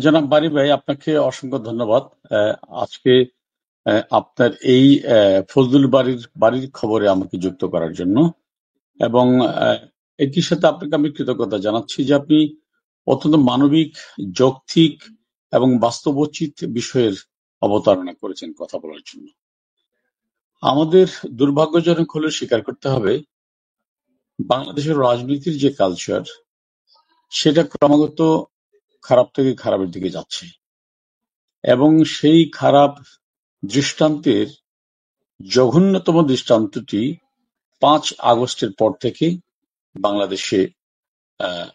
জনাব বারি ভাই, আপনাকে অসংখ্য ধন্যবাদ। আহ, আজকে আপনার এই ফজলুল বাড়ির বাড়ির খবরে আমাকে যুক্ত করার জন্য, এবং একই সাথে আপনাকে আমি কৃতজ্ঞতা জানাচ্ছি যে আপনি অত্যন্ত মানবিক, যৌক্তিক এবং বাস্তবোচিত বিষয়ের অবতারণা করেছেন কথা বলার জন্য। আমাদের দুর্ভাগ্যজনক হলে স্বীকার করতে হবে, বাংলাদেশের রাজনীতির যে কালচার, সেটা ক্রমাগত খারাপ থেকে খারাপের দিকে যাচ্ছে, এবং সেই খারাপ দৃষ্টান্তের জঘন্যতম দৃষ্টান্তটি 5 আগস্টের পর থেকে বাংলাদেশে আহ,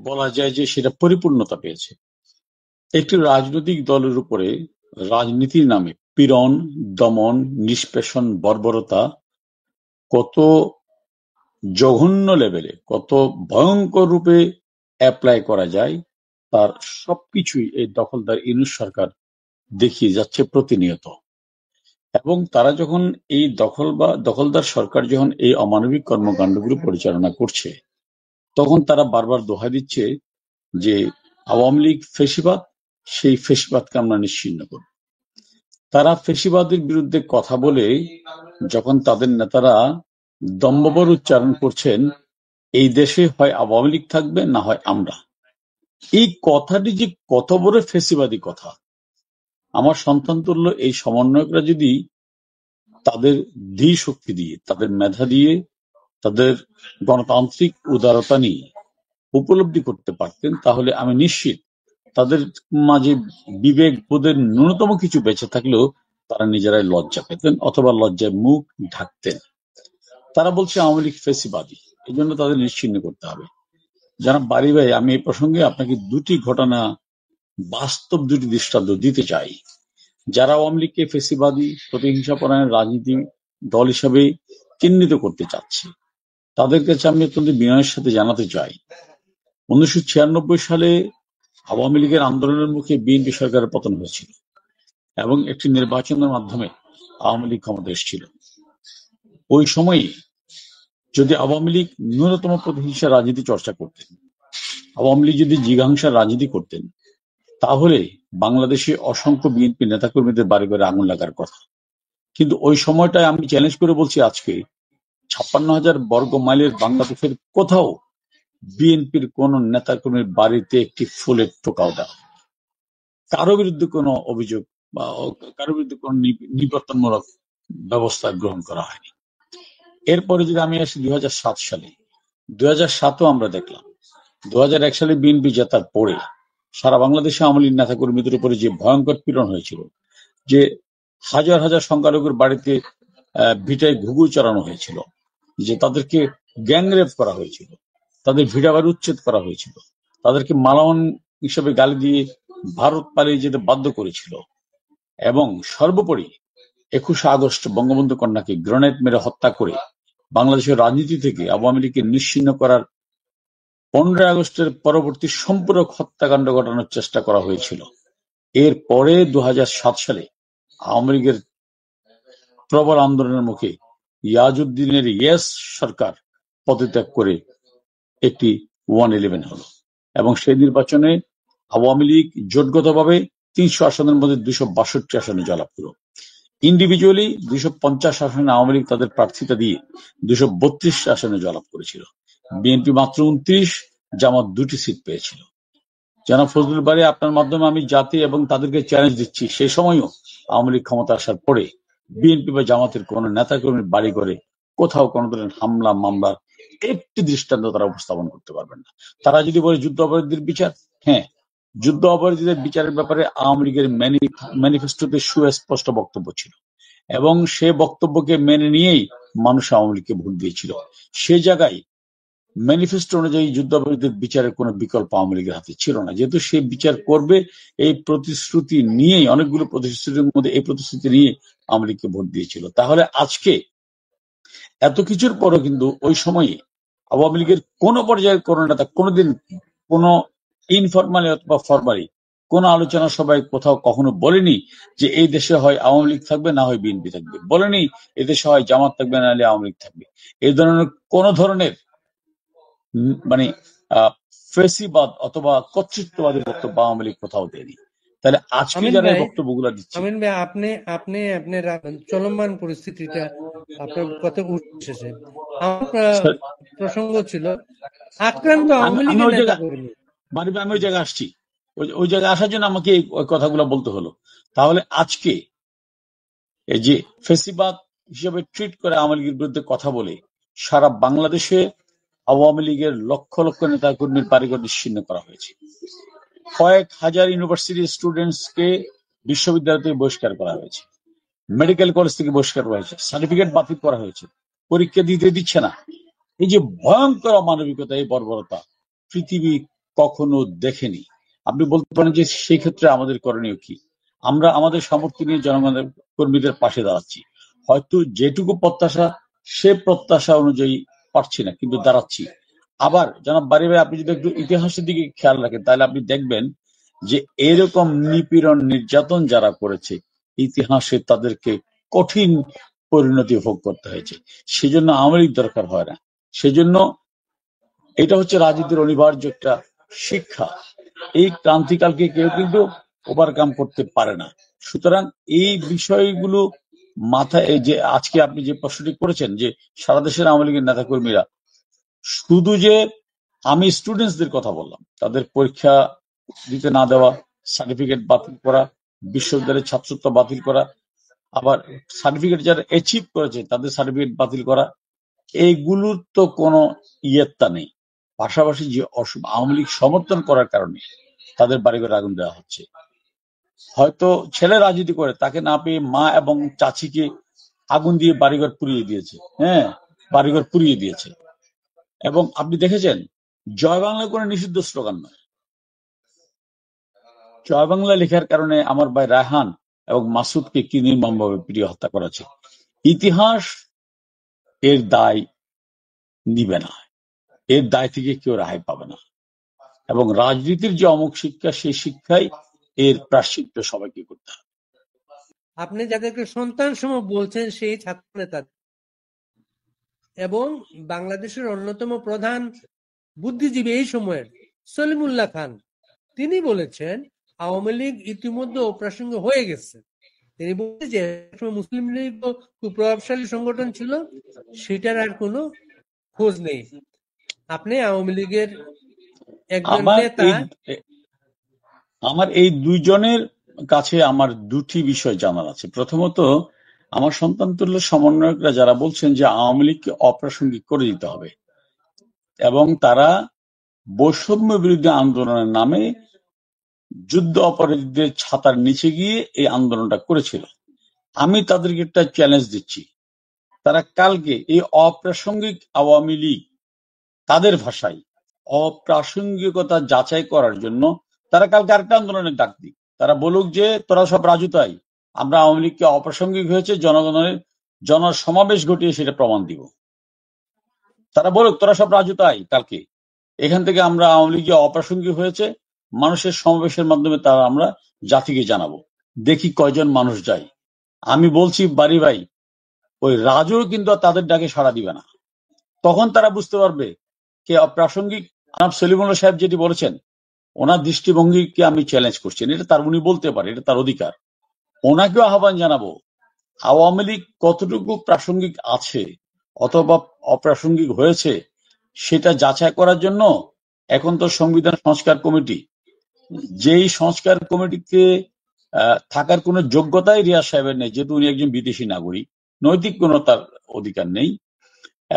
বলা যায় যে সেটা পরিপূর্ণতা পেয়েছে। একটি রাজনৈতিক দলের উপরে রাজনীতির নামে পীড়ন, দমন, নিষ্পেষণ, বর্বরতা কত জঘন্য লেভেলে, কত ভয়ঙ্কর রূপে অ্যাপ্লাই করা যায়, তার সবকিছুই এই দখলদার ইউনূস সরকার দেখিয়ে যাচ্ছে প্রতিনিয়ত। এবং তারা যখন এই দখলদার সরকার যখন এই অমানবিক কর্মকাণ্ডগুলো পরিচালনা করছে, তখন তারা বারবার দোহাই দিচ্ছে যে আওয়ামী লীগ ফ্যাসিবাদ, সেই ফ্যাসিবাদকে আমরা নিশ্চিহ্ন করব। তারা ফ্যাসিবাদের বিরুদ্ধে কথা বলে যখন তাদের নেতারা দম্ববর উচ্চারণ করছেন, এই দেশে হয় আওয়ামী লীগ থাকবে, না হয় আমরা, এই কথাটি যে কত বড় ফ্যাসিবাদী কথা! আমার সন্তান তুল্য এই সমন্বয়করা যদি তাদের ধী শক্তি দিয়ে, তাদের মেধা দিয়ে, তাদের গণতান্ত্রিক উদারতা নিয়ে উপলব্ধি করতে পারতেন, তাহলে আমি নিশ্চিত তাদের মাঝে বিবেক বোধের ন্যূনতম কিছু বেঁচে থাকলেও তারা নিজেরাই লজ্জা পেতেন অথবা লজ্জায় মুখ ঢাকতেন। তারা বলছে আওয়ামী লীগ ফেসিবাদী, এই জন্য তাদের নিশ্চিহ্ন করতে হবে। যারা বাড়ি ভাই, আমি এই প্রসঙ্গে আপনাকে দুটি ঘটনা, বাস্তব দুটি দৃষ্টান্ত দিতে চাই। যারা আওয়ামী লীগকে ফেসিবাদী, প্রতিহিংসাপরায়ণ রাজনীতি দল হিসাবে চিহ্নিত করতে চাচ্ছে, তাদের কাছে আমি অত্যন্ত বিনয়ের সাথে জানাতে চাই, 1996 সালে আওয়ামী লীগের আন্দোলনের মুখে বিএনপি সরকারের পতন হয়েছিল এবং একটি নির্বাচনের মাধ্যমে আওয়ামী লীগ ক্ষমতা এসেছিল। ওই সময়ে যদি আওয়ামী লীগ ন্যূনতম প্রতিহিংসা রাজনীতি চর্চা করতেন, আওয়ামী লীগ যদি জিঘাংসার রাজনীতি করতেন, তাহলে বাংলাদেশে অসংখ্য বিএনপি নেতাকর্মীদের বাড়ি বাড়ি আগুন লাগার কথা। কিন্তু ওই সময়টায় আমি চ্যালেঞ্জ করে বলছি, আজকে 56,000 বর্গ মাইলের বাংলাদেশের কোথাও বিএনপির কোন নেতাকর্মীর বাড়িতে একটি ফুলের টোকাও দেওয়া, কারো বিরুদ্ধে কোনো অভিযোগ বা কারো বিরুদ্ধে কোনো নিবর্তনমূলক ব্যবস্থা গ্রহণ করা হয়নি। এরপরে যদি আমি আসি 2007 সালে, 2007ও আমরা দেখলাম, 2001 সালে বিএনপি জেতার পরে সারা বাংলাদেশে আওয়ামী লীগ নেতাকর্মীদের উপরে যে ভয়ঙ্কর পীড়ন হয়েছিল, যে হাজার হাজার সংখ্যালঘুর বাড়িতে ভিটায় ঘুঘু চড়ানো হয়েছিল, যে তাদেরকে গ্যাংরেপ করা হয়েছিল, তাদের ভিটাবাড়ি উচ্ছেদ করা হয়েছিল, তাদেরকে মালামাল হিসেবে গালি দিয়ে ভারত পালিয়ে যেতে বাধ্য করেছিল, এবং সর্বোপরি 21শে আগস্ট বঙ্গবন্ধু কন্যাকে গ্রেনেড মেরে হত্যা করে বাংলাদেশের রাজনীতি থেকে আওয়ামী লীগকে নিশ্চিহ্ন করার 15 আগস্টের পরবর্তী সম্পূরক হত্যাকাণ্ড ঘটানোর চেষ্টা করা হয়েছিল। এরপরে 2007 সালে আওয়ামী লীগের প্রবল আন্দোলনের মুখে ইয়াজউদ্দিনের ইয়েস সরকার পদত্যাগ করে একটি 111 হলো, এবং সেই নির্বাচনে আওয়ামী লীগ জোটগতভাবে 300 আসনের মধ্যে 262 আসনে জয়লাভ করল। ইন্ডিভিজুয়ালি 250 আসনে আওয়ামী লীগ তাদের প্রার্থিতা দিয়ে 232 আসনে জয়লাভ করেছিল। বিএনপি মাত্র 29, জামাত 2টি সিট পেয়েছিল। জনাব ফজলুল বারী, আপনার মাধ্যমে আমি জাতি এবং তাদেরকে চ্যালেঞ্জ দিচ্ছি, সেই সময়ও আওয়ামী লীগ ক্ষমতা আসার পরে বিএনপি বা জামাতের কোন নেতাকর্মীর বাড়ি ঘরে কোথাও কোন ধরনের হামলা মামলার একটি দৃষ্টান্ত তারা উপস্থাপন করতে পারবেন না। তারা যদি বলে যুদ্ধ অপরাধীদের বিচার, হ্যাঁ, যুদ্ধ অপরাধীদের বিচারের ব্যাপারে আওয়ামী লীগের ম্যানিফেস্টোতে সুস্পষ্ট বক্তব্য ছিল, এবং সে বক্তব্যকে মেনে নিয়েই মানুষ আওয়ামী লীগকে ভোট দিয়েছিল। সে জায়গায় ম্যানিফেস্টো অনুযায়ী যুদ্ধাপরাধীদের বিচারের কোনো বিকল্প আওয়ামী লীগের হাতে ছিল না, যেহেতু সে বিচার করবে এই প্রতিশ্রুতি নিয়েই, অনেকগুলো প্রতিশ্রুতির মধ্যে এই প্রতিশ্রুতি নিয়ে আওয়ামী লীগকে ভোট দিয়েছিল। তাহলে আজকে এত কিছুর পরও কিন্তু ওই সময়ে আওয়ামী লীগের কোন পর্যায়ের কোন নেতা কোনোদিন কোন ইনফরমালি অথবা ফরমালি কোন আলোচনা সভায় কোথাও কখনো বলেনি যে এই দেশে হয় আওয়ামী লীগ থাকবে, না হয় বিএনপি থাকবে, বলেনি এদেশে হয় জামাত থাকবে, না হলে আওয়ামী লীগ থাকবে। এই ধরনের কোন ধরনের মানে ফেসিবাদ অথবা কর্তৃত্ববাদী বক্তব্য আওয়ামী লীগ কোথাও দেয়নি। তাহলে আজকে আমিন যারা এই ভাই, বক্তব্যগুলো দিচ্ছে, আমিন ভাই, আপনি আপনার চলমান পরিস্থিতিটা আপনার কথা উঠেছে। আমার প্রসঙ্গ ছিল আক্রান্ত আমি আওয়ামী আমি লীগের ওই নেতা জায়গায় কর্মী। আমি ওই জায়গায় আসছি। ওই জায়গায় আসার জন্য আমাকে ওই কথাগুলো বলতে হলো। তাহলে আজকে এই যে ফেসিবাদ হিসেবে ট্রিট করে আওয়ামী লীগের বিরুদ্ধে কথা বলে সারা বাংলাদেশে আওয়ামী লীগের লক্ষ লক্ষ নেতা কর্মীর বাড়িঘর নিশ্চিহ্ন করা হয়েছে। কয়েক হাজার ইউনিভার্সিটির স্টুডেন্টসকে বিশ্ববিদ্যালয় থেকে বহিষ্কার করা হয়েছে, মেডিকেল কলেজ থেকে বহিষ্কার করা হয়েছে, সার্টিফিকেট বাতিল করা হয়েছে, পরীক্ষা দিতে দিচ্ছে না। এই যে ভয়ঙ্কর অমানবিকতা, এই বর্বরতা পৃথিবী কখনো দেখেনি। আপনি বলতে পারেন যে সেই ক্ষেত্রে আমাদের করণীয় কি? আমরা আমাদের সামর্থ্য নিয়ে জনগণের কর্মীদের পাশে দাঁড়াচ্ছি। হয়তো যেটুকু প্রত্যাশা সে প্রত্যাশা অনুযায়ী পারছি না, কিন্তু দাঁড়াচ্ছি। আবার জনাব বারী ভাই, আপনি যদি একটু ইতিহাসের দিকে খেয়াল রাখেন তাহলে আপনি দেখবেন যে এরকম নিপীড়ন নির্যাতন যারা করেছে ইতিহাসে তাদেরকে কঠিন পরিণতি ভোগ করতে হয়েছে। সেজন্য আওয়ামী লীগ দরকার হয় না। সেজন্য এটা হচ্ছে রাজনীতির অনিবার্য একটা শিক্ষা। এই ক্রান্তিকালকে কেউ কিন্তু ওভারকাম করতে পারে না। সুতরাং এই বিষয়গুলো মাথায়, এই যে আজকে আপনি যে প্রশ্নটি করেছেন যে সারা দেশের আওয়ামী লীগের নেতা কর্মীরা, শুধু যে আমি স্টুডেন্টসদের কথা বললাম, তাদের পরীক্ষা দিতে না দেওয়া, সার্টিফিকেট বাতিল করা, বিশ্ববিদ্যালয়ের ছাত্রত্ব বাতিল করা, আবার সার্টিফিকেট যারা অ্যাচিভ করেছে তাদের সার্টিফিকেট বাতিল করা, এইগুলোর তো কোনো ইয়েত্তা নেই। পাশাপাশি যে আওয়ামী লীগ সমর্থন করার কারণে তাদের বাড়িঘরে আগুন দেওয়া হচ্ছে। হয়তো ছেলে রাজনীতি করে, তাকে না পেয়ে মা এবং চাচিকে আগুন দিয়ে বাড়িঘর পুড়িয়ে দিয়েছে। হ্যাঁ, বাড়িঘর পুড়িয়ে দিয়েছে। এবং আপনি দেখেছেন জয় বাংলা কোনো নিষিদ্ধ স্লোগান নয়। জয় বাংলা লেখার কারণে আমার ভাই রায়হান এবং মাসুদকে কি নির্মমভাবে পিটিয়ে হত্যা করা হয়েছে। ইতিহাস এর দায় নিবে না, এর দায় থেকে কেউ রেহাই পাবে না। এবং রাজনীতির যে অমুক শিক্ষা, সেই শিক্ষাই এর প্রায়শ্চিত্ত সবাইকে করতে হবে। আপনি যাদেরকে সন্তান সম বলছেন সেই ছাত্র নেতা এবং বাংলাদেশের অন্যতম প্রধান বুদ্ধিজীবী এই সময়ের সলিমুল্লাহ খান, তিনি বলেছেন আওয়ামী লীগ ইতিমধ্যে অপ্রাসঙ্গ হয়ে গেছে। তিনি বলছেন যে মুসলিম লীগ খুব প্রভাবশালী সংগঠন ছিল, সেটার আর কোনো খোঁজ নেই। আপনি আওয়ামী লীগের একজন আমার নেতা। এই আমার এই দুইজনের কাছে আমার দুটি বিষয় জানার আছে। প্রথমত, আমার সন্তানতুল্য সমন্বয়করা যারা বলছেন যে আওয়ামী লীগকে অপ্রাসঙ্গিক করে দিতে হবে এবং তারা বৈষম্য বিরোধী আন্দোলনের নামে যুদ্ধ অপরাধীদের ছাতার নিচে গিয়ে এই আন্দোলনটা করেছিল, আমি তাদেরকে একটা চ্যালেঞ্জ দিচ্ছি। তারা কালকে এই অপ্রাসঙ্গিক আওয়ামী লীগ, তাদের ভাষায় অপ্রাসঙ্গিকতা যাচাই করার জন্য তারা কালকে আরেকটা আন্দোলনের ডাক দিক। তারা বলুক যে তোরা সব রাজুতাই, আমরা আওয়ামী লীগকে অপ্রাসঙ্গিক হয়েছে জনগণের জনসমাবেশ ঘটিয়ে সেটা প্রমাণ দিব। তারা বলুক তোরা সব রাজুতাই, কালকে এখান থেকে আমরা আওয়ামী লীগ অপ্রাসঙ্গিক হয়েছে মানুষের সমাবেশের মাধ্যমে তারা আমরা জাতিকে জানাবো। দেখি কয়জন মানুষ যায়। আমি বলছি বাড়ি ভাই, ওই রাজু কিন্তু আর তাদের ডাকে সাড়া দিবে না। তখন তারা বুঝতে পারবে কে অপ্রাসঙ্গিক। আনাব সলিমুল্লাহ সাহেব যেটি বলেছেন, ওনার দৃষ্টিভঙ্গিকে আমি চ্যালেঞ্জ করছি, এটা তার, উনি বলতে পারে, এটা তার অধিকার। ওনাকেও আহ্বান জানাবো, আওয়ামী লীগ কতটুকু প্রাসঙ্গিক আছে অথবা অপ্রাসঙ্গিক হয়েছে সেটা যাচাই করার জন্য এখন তো সংবিধান সংস্কার কমিটি, যেই সংস্কার কমিটিতে থাকার কোনো যোগ্যতাই রিয়াজ সাহেবের নেই, যেহেতু উনি একজন বিদেশি নাগরিক, নৈতিক কোনো তার অধিকার নেই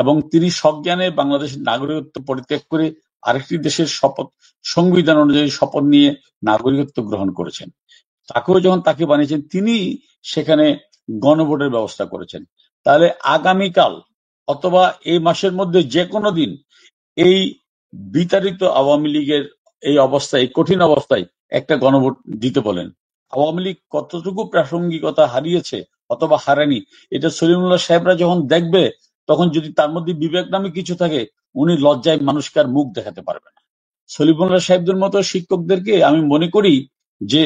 এবং তিনি সজ্ঞানে বাংলাদেশের নাগরিকত্ব পরিত্যাগ করে আরেকটি দেশের শপথ, সংবিধান অনুযায়ী শপথ নিয়ে নাগরিকত্ব গ্রহণ করেছেন। তাকেও যখন তাকে বানিয়েছেন, তিনি সেখানে গণভোটের ব্যবস্থা করেছেন। তাহলে আগামীকাল অথবা এই মাসের মধ্যে যে কোনো দিন এই বিতাড়িত আওয়ামী লীগের এই অবস্থায়, এই কঠিন অবস্থায় একটা গণভোট দিতে বলেন। আওয়ামী লীগ কতটুকু প্রাসঙ্গিকতা হারিয়েছে অথবা হারায়নি, এটা সলিমুল্লাহ সাহেবরা যখন দেখবে, তখন যদি তার মধ্যে বিবেক নামে কিছু থাকে, উনি লজ্জায় মানুষকে আর মুখ দেখাতে পারবে না। সলিমুল্লাহ সাহেবদের মতো শিক্ষকদেরকে আমি মনে করি যে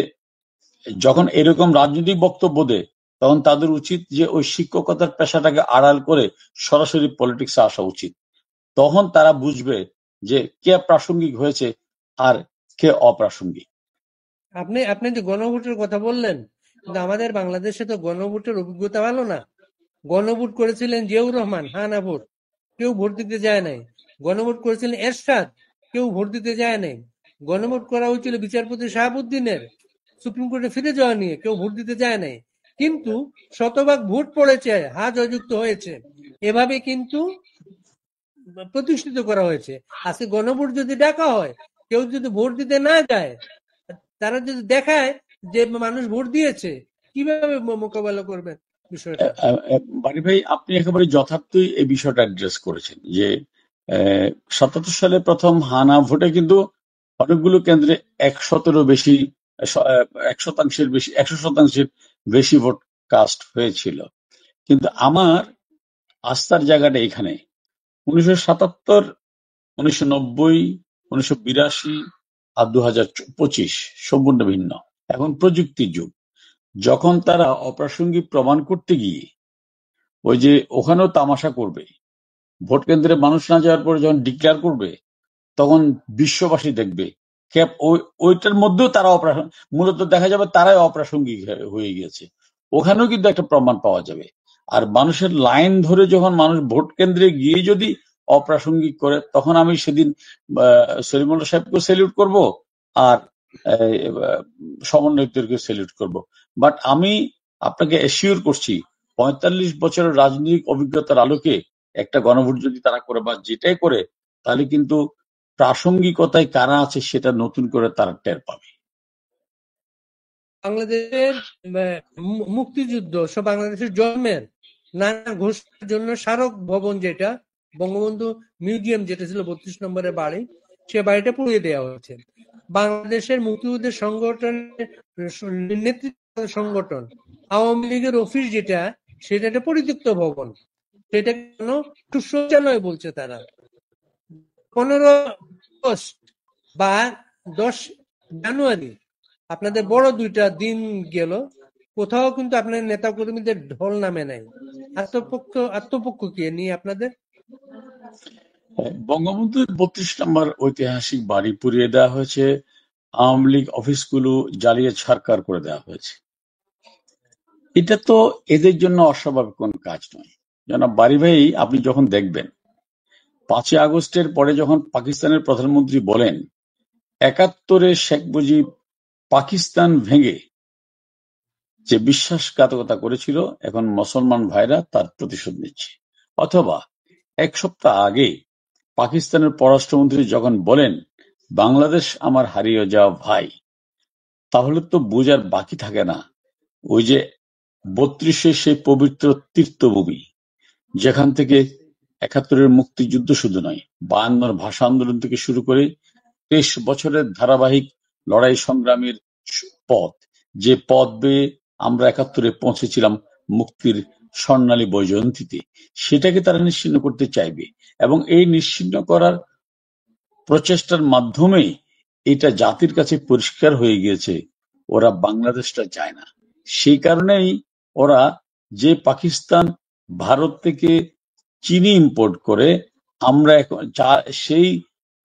যখন এরকম রাজনৈতিক বক্তব্য দেয়, তখন তাদের উচিত যে ওই শিক্ষকতার পেশাটাকে আড়াল করে সরাসরি পলিটিক্সে আসা উচিত। তখন তারা বুঝবে যে কে প্রাসঙ্গিক হয়েছে আর কে অপ্রাসঙ্গিক। আপনি আপনি যে গণভোটের কথা বললেন, কিন্তু আমাদের বাংলাদেশে তো গণভোটের অভিজ্ঞতা ভালো না। গণভোট করেছিলেন জিয়াউর রহমান, হানা ভোট, কেউ ভোট দিতে যায় নাই। গণভোট করেছিলেন এরশাদ, কেউ ভোট দিতে যায় নাই। গণভোট করা হয়েছিল বিচারপতি শাহাবুদ্দিনের সুপ্রিম কোর্টে ফিরে যাওয়া নিয়ে, কেউ ভোট দিতে যায় নাই। কিন্তু শতভাগ ভোট পড়েছে, হা জয়যুক্ত হয়েছে, এভাবে কিন্তু প্রতিষ্ঠিত করা হয়েছে। আজকে গণভোট যদি ডাকা হয়, কেউ যদি ভোট দিতে না যায়, তারা যদি দেখায় যে মানুষ ভোট দিয়েছে, কিভাবে মোকাবেলা করবেন বিষয়টা? বাড়ি ভাই, আপনি একেবারে যথার্থই এই বিষয়টা অ্যাড্রেস করেছেন যে 77 সালে প্রথম হানা ভোটে কিন্তু অনেকগুলো কেন্দ্রে 100% বেশি ভোট কাস্ট হয়েছিল। কিন্তু আমার আস্থার জায়গাটা এখানে 1977, 1990, 1982 আর 2025 সম্পূর্ণ ভিন্ন। এখন প্রযুক্তির যুগ। যখন তারা অপ্রাসঙ্গিক প্রমাণ করতে গিয়ে ওই যে ওখানেও তামাশা করবে, ভোট কেন্দ্রে মানুষ না যাওয়ার পরে যখন ডিক্লেয়ার করবে, তখন বিশ্ববাসী দেখবে ওইটার মধ্যেও তারা মূলত দেখা যাবে তারাই অপ্রাসঙ্গিক হয়ে গিয়েছে। ওখানেও কিন্তু একটা প্রমাণ পাওয়া যাবে। আর মানুষের লাইন ধরে যখন মানুষ ভোট কেন্দ্রে গিয়ে যদি অপ্রাসঙ্গিক করে, তখন আমি সেদিন সলিমুল্লাহ সাহেবকে স্যালিউট করব, আর সমন্বয়কদেরকে স্যালিউট করব। বাট আমি আপনাকে অ্যাসিওর করছি, 45 বছরের রাজনৈতিক অভিজ্ঞতার আলোকে একটা গণভোট যদি তারা করে বা যেটাই করে, তাহলে কিন্তু প্রাসঙ্গিকতায় কারা আছে সেটা নতুন করে তারা টের পাবে। বাংলাদেশের মুক্তিযুদ্ধ, বাংলাদেশের জন্মের নানা ঘোষণার জন্য স্মারক ভবন, যেটা বঙ্গবন্ধু মিউজিয়াম, যেটা ছিল 32 নম্বরের বাড়ি, সে বাড়িটা পুড়িয়ে দেওয়া হয়েছে। বাংলাদেশের মুক্তিযুদ্ধের সংগঠনের নেতৃত্ব সংগঠন আওয়ামী লীগের অফিস যেটা, সেটা একটা পরিত্যক্ত ভবন। সেটা কেন শৌচালয় বলছে তারা। 15 আগস্ট বা 10 জানুয়ারি আপনাদের বড় দুইটা দিন গেল, কোথাও কিন্তু আপনার নেতা কর্মীদের ঢোল নামে নাই। আত্মপক্ষ কি নিয়ে আপনাদের? বঙ্গবন্ধুর 32 নম্বর ঐতিহাসিক বাড়ি পুড়িয়ে দেওয়া হয়েছে, আওয়ামী লীগ অফিসগুলো জ্বালিয়ে ছারখার করে দেওয়া হয়েছে। এটা তো এদের জন্য অস্বাভাবিক কোন কাজ নয়। জনাব বারি ভাই, আপনি যখন দেখবেন 5ই আগস্টের পরে যখন পাকিস্তানের প্রধানমন্ত্রী বলেন 71-এ শেখ মুজিব পাকিস্তান ভেঙে যে বিশ্বাসঘাতকতা করেছিল, এখন মুসলমান ভাইরা তার প্রতিশোধ নিচ্ছে। অথবা এক সপ্তাহ আগে পাকিস্তানের পররাষ্ট্রমন্ত্রী যখন বলেন বাংলাদেশ আমার হারিয়ে যাওয়া ভাই, তাহলে তো বোঝার বাকি থাকে না ওই যে 32-এ সেই পবিত্র তীর্থভূমি, যেখান থেকে 71-এর মুক্তিযুদ্ধ শুধু নয়, 52-র ভাষা আন্দোলন থেকে শুরু করে 23 বছরের ধারাবাহিক লড়াই সংগ্রামের পথ, যে পথ বেয়ে আমরা 71-এ পৌঁছেছিলাম মুক্তির স্বর্ণালী বৈজয়ন্তীতে, সেটাকে তারা নিশ্চিহ্ন করতে চাইবে। এবং এই নিশ্চিহ্ন করার প্রচেষ্টার মাধ্যমে এটা জাতির কাছে পরিষ্কার হয়ে গিয়েছে ওরা বাংলাদেশটা চায় না। সেই কারণেই ওরা যে পাকিস্তান, ভারত থেকে চিনি ইম্পোর্ট করে, আমরা এখন সেই